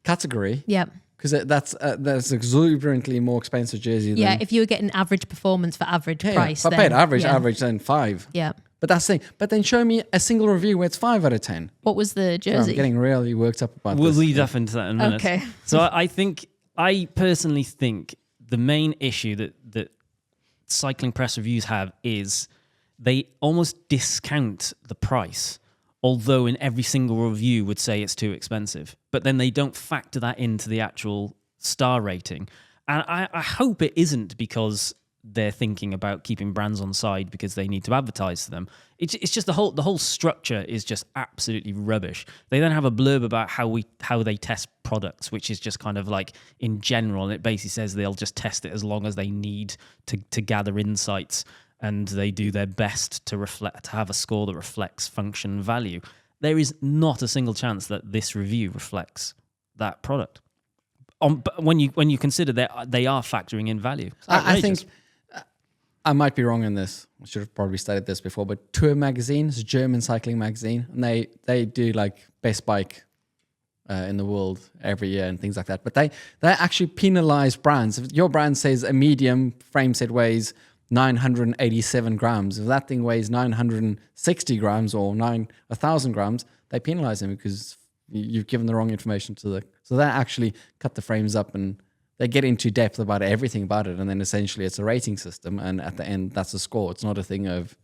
B: category.
C: Yeah.
B: Because that's exuberantly more expensive jersey.
C: Yeah, if you were getting average performance for average price.
B: If I paid average, then 5.
C: Yeah.
B: But that's the thing. But then show me a single review where it's 5 out of 10.
C: What was the jersey?
B: So I'm getting really worked up about
A: We'll
B: this.
A: lead up into that in a minute.
C: Okay.
A: So I personally think the main issue that cycling press reviews have is they almost discount the price, although in every single review would say it's too expensive. But then they don't factor that into the actual star rating. And I hope it isn't because they're thinking about keeping brands on side because they need to advertise to them. It's just the whole structure is just absolutely rubbish. They then have a blurb about how they test products, which is just kind of like in general, and it basically says they'll just test it as long as they need to gather insights, and they do their best to have a score that reflects function value. There is not a single chance that this review reflects that product. But when you consider that they are factoring in value. It's
B: I think
A: outrageous.
B: I might be wrong in this. I should have probably studied this before, but Tour magazine is a German cycling magazine, and they do like best bike in the world every year and things like that. But they actually penalize brands. If your brand says a medium frame set weighs 987 grams, if that thing weighs 960 grams or 1,000 grams, they penalize them because you've given the wrong information to so they actually cut the frames up and they get into depth about everything about it, and then essentially it's a rating system, and at the end that's a score. It's not a thing of...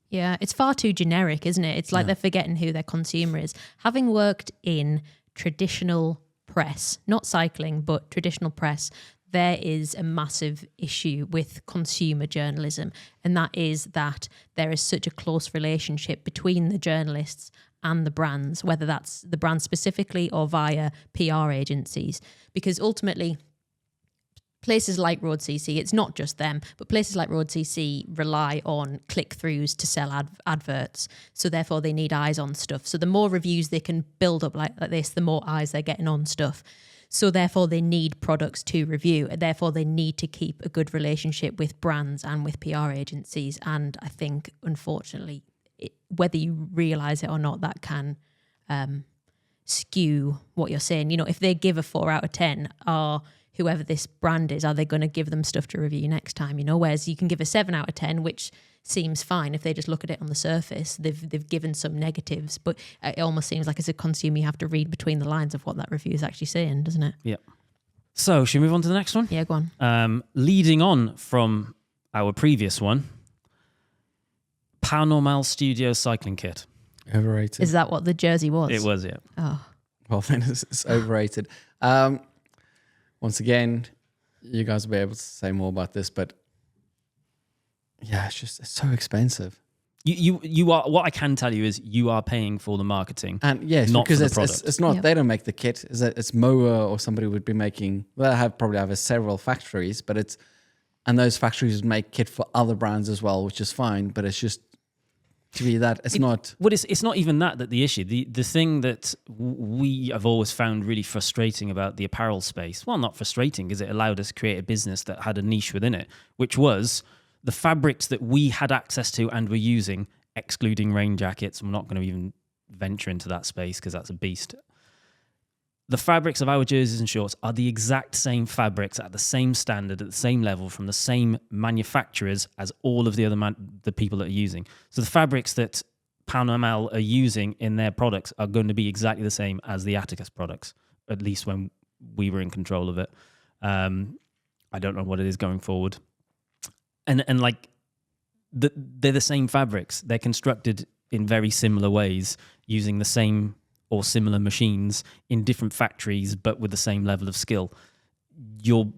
C: Yeah, it's far too generic, isn't it? It's like they're forgetting who their consumer is. Having worked in traditional press, not cycling, but traditional press, there is a massive issue with consumer journalism, and that is that there is such a close relationship between the journalists and the brands, whether that's the brand specifically or via PR agencies, because ultimately places like Road CC, it's not just them, but places like Road CC rely on click-throughs to sell adverts. So therefore they need eyes on stuff. So the more reviews they can build up like this, the more eyes they're getting on stuff. So therefore they need products to review. Therefore they need to keep a good relationship with brands and with PR agencies. And I think, unfortunately, whether you realise it or not, that can skew what you're saying. You know, if they give a 4 out of 10, are whoever this brand is, are they going to give them stuff to review next time? You know, whereas you can give a 7 out of 10, which seems fine if they just look at it on the surface. They've given some negatives, but it almost seems like as a consumer you have to read between the lines of what that review is actually saying, doesn't it?
A: Yeah. So should we move on to the next one?
C: Yeah, go on.
A: Leading on from our previous one, Paranormal Studio cycling kit.
B: Overrated.
C: Is that what the jersey was?
A: It was, yeah.
C: Oh,
B: Well, then it's overrated. Once again, you guys will be able to say more about this, but yeah, it's so expensive.
A: You are, what I can tell you is you are paying for the marketing.
B: And yes,
A: not
B: because
A: for the product.
B: it's not,
C: Yep.
B: they don't make the kit. Is that it's Moa or somebody would be making, well, they probably have several factories, but and those factories make kit for other brands as well, which is fine, but it's just, to be that, it's not.
A: Well, it's not even that the issue. The thing that we have always found really frustrating about the apparel space, well, not frustrating, because it allowed us to create a business that had a niche within it, which was the fabrics that we had access to and were using, excluding rain jackets. I'm not going to even venture into that space because that's a beast. The fabrics of our jerseys and shorts are the exact same fabrics at the same standard, at the same level, from the same manufacturers as all of the other the people that are using. So the fabrics that Paranormal are using in their products are going to be exactly the same as the Atticus products, at least when we were in control of it. I don't know what it is going forward. And like, they're the same fabrics. They're constructed in very similar ways, using the same or similar machines in different factories, but with the same level of skill. You're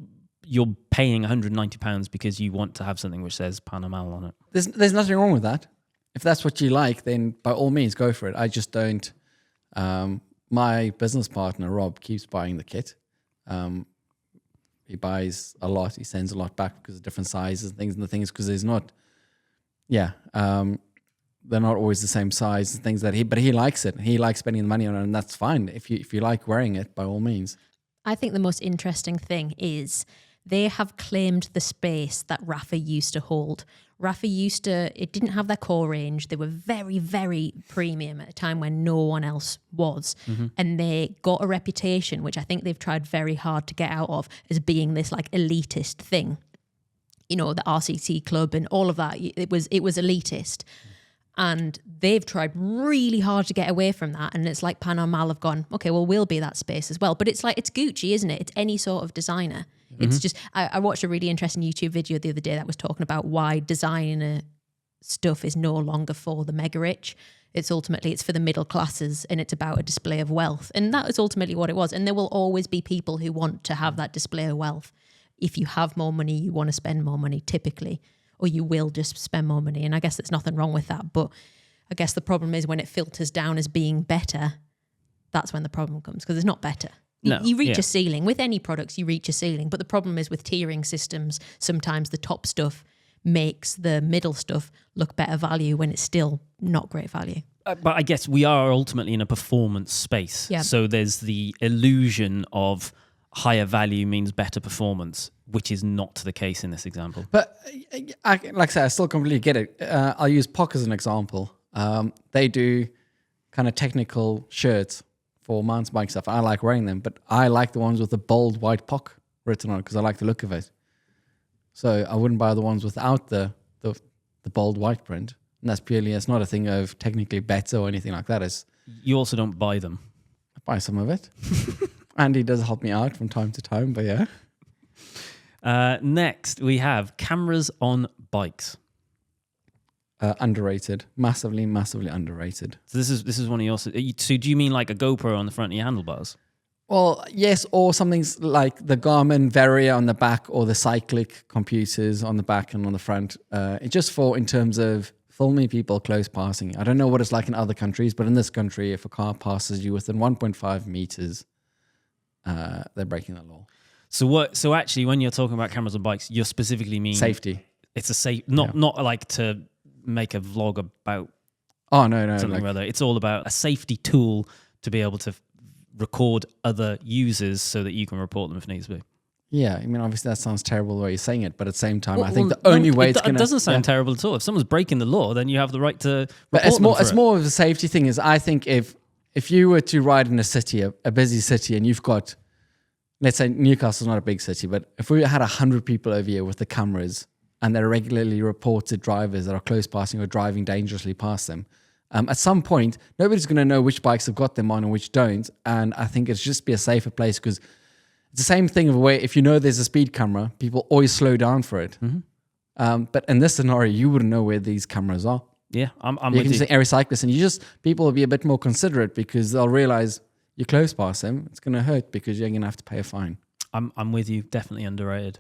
A: paying £190 because you want to have something which says Paranormal on it.
B: There's nothing wrong with that. If that's what you like, then by all means go for it. I just don't. My business partner Rob keeps buying the kit. He buys a lot. He sends a lot back because of different sizes and things. And the thing is, because there's not, they're not always the same size and things but he likes it. He likes spending the money on it, and that's fine. If you like wearing it, by all means.
C: I think the most interesting thing is they have claimed the space that Rafa used to hold. Rafa it didn't have their core range. They were very, very premium at a time when no one else was. Mm-hmm. And they got a reputation, which I think they've tried very hard to get out of, as being this like elitist thing. You know, the RCC club and all of that. It was elitist. And they've tried really hard to get away from that. And it's like Paranormal have gone, okay, well, we'll be that space as well. But it's like, it's Gucci, isn't it? It's any sort of designer. Mm-hmm. It's just, I watched a really interesting YouTube video the other day that was talking about why designer stuff is no longer for the mega rich. It's for the middle classes, and it's about a display of wealth. And that is ultimately what it was. And there will always be people who want to have that display of wealth. If you have more money, you want to spend more money typically, or you will just spend more money. And I guess there's nothing wrong with that. But I guess the problem is when it filters down as being better, that's when the problem comes, because it's not better. You reach a ceiling. With any products, you reach a ceiling. But the problem is with tiering systems, sometimes the top stuff makes the middle stuff look better value when it's still not great value.
A: But I guess we are ultimately in a performance space.
C: Yeah.
A: So there's the illusion of, higher value means better performance, which is not the case in this example.
B: But like I said, I still completely get it. I'll use POC as an example. They do kind of technical shirts for mountain bike stuff. I like wearing them, but I like the ones with the bold white POC written on it because I like the look of it. So I wouldn't buy the ones without the bold white print. And that's purely, it's not a thing of technically better or anything like that. It's,
A: You also don't buy them.
B: I buy some of it. Andy does help me out from time to time, but yeah.
A: Next, we have cameras on bikes.
B: Underrated. Massively, massively underrated.
A: So this is one of your. So do you mean like a GoPro on the front of your handlebars?
B: Well, yes, or something like the Garmin Varia on the back or the cyclic computers on the back and on the front. Just for in terms of filming people close passing. I don't know what it's like in other countries, but in this country, if a car passes you within 1.5 meters, they're breaking the law.
A: So actually, when you're talking about cameras on bikes, you're specifically mean
B: Safety.
A: It's a safe, not like to make a vlog about.
B: Oh no,
A: something rather. It's all about a safety tool to be able to record other users so that you can report them if needs be.
B: Yeah, I mean, obviously that sounds terrible the way you're saying it, but at the same time, I think the only way it's going to...
A: It doesn't sound terrible at all. If someone's breaking the law, then you have the right to
B: But it's more of a safety thing. Is I think if you were to ride in a city, a busy city, and you've got, let's say Newcastle's not a big city, but if we had 100 people over here with the cameras and they're regularly reported drivers that are close passing or driving dangerously past them, at some point, nobody's going to know which bikes have got them on and which don't. And I think it's just be a safer place because it's the same thing of a way, if you know there's a speed camera, people always slow down for it. Mm-hmm. But in this scenario, you wouldn't know where these cameras are.
A: Yeah, I'm
B: you
A: with
B: can
A: you.
B: say every cyclist, and people will be a bit more considerate because they'll realize you close past them, it's going to hurt because you're going to have to pay a fine.
A: I'm with you. Definitely underrated.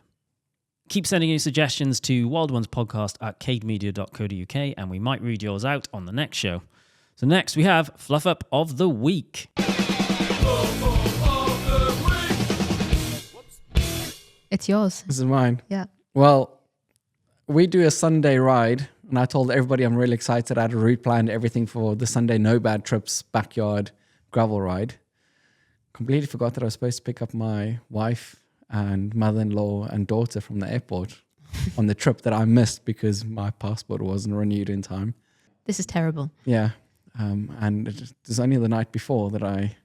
A: Keep sending your suggestions to wildonespodcast@cademedia.co.uk and we might read yours out on the next show. So next we have Fluff Up of the Week.
C: It's yours.
B: This is mine.
C: Yeah.
B: Well, we do a Sunday ride, and I told everybody I'm really excited. I had a route planned, everything for the Sunday No Bad Trips backyard gravel ride. Completely forgot that I was supposed to pick up my wife and mother-in-law and daughter from the airport on the trip that I missed because my passport wasn't renewed in time.
C: This is terrible.
B: Yeah. And it was only the night before that I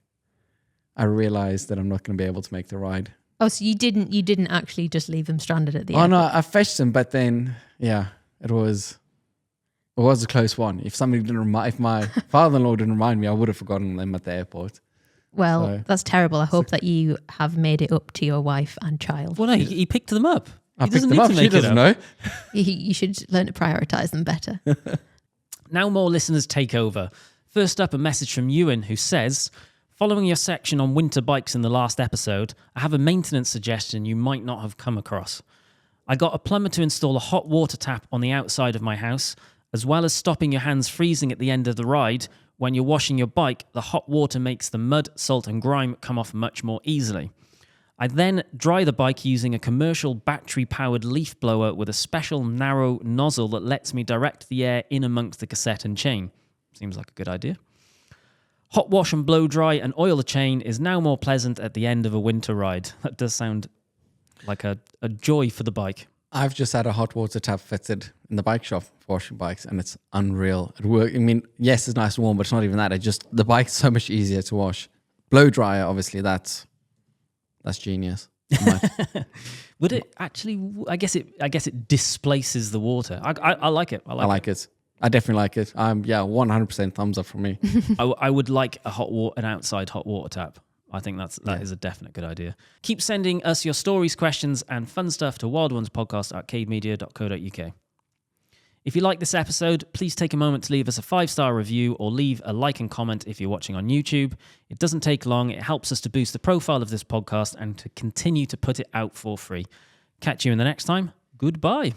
B: realized that I'm not going to be able to make the ride.
C: Oh, so you didn't actually just leave them stranded at the
B: Oh
C: airport?
B: no, I fetched them, but then yeah, it was a close one. If my father-in-law didn't remind me, I would have forgotten them at the airport.
C: Well,
B: So-
C: that's terrible. I hope that you have made it up to your wife and child.
A: Well, no, he picked them up.
B: I
A: He
B: picked
A: doesn't
B: them
A: need
B: up.
A: to
B: She
A: make it
B: doesn't
A: up.
B: know.
C: You should learn to prioritize them better.
A: Now more listeners take over. First up, a message from Ewan who says, following your section on winter bikes in the last episode, I have a maintenance suggestion you might not have come across. I got a plumber to install a hot water tap on the outside of my house, as well as stopping your hands freezing at the end of the ride. When you're washing your bike, the hot water makes the mud, salt and grime come off much more easily. I then dry the bike using a commercial battery-powered leaf blower with a special narrow nozzle that lets me direct the air in amongst the cassette and chain. Seems like a good idea. Hot wash and blow dry and oil the chain is now more pleasant at the end of a winter ride. That does sound like a joy for the bike.
B: I've just had a hot water tap fitted in the bike shop for washing bikes, and it's unreal. It works. I mean, yes, it's nice and warm, but it's not even that. The bike's so much easier to wash. Blow dryer, obviously, that's genius.
A: Would it actually? I guess it displaces the water. I like it. I like
B: it. I definitely like it. 100% thumbs up from me.
A: I would like an outside hot water tap. I think that is a definite good idea. Keep sending us your stories, questions, and fun stuff to wildonespodcast@cademedia.co.uk. If you like this episode, please take a moment to leave us a 5-star review or leave a like and comment if you're watching on YouTube. It doesn't take long. It helps us to boost the profile of this podcast and to continue to put it out for free. Catch you in the next time. Goodbye.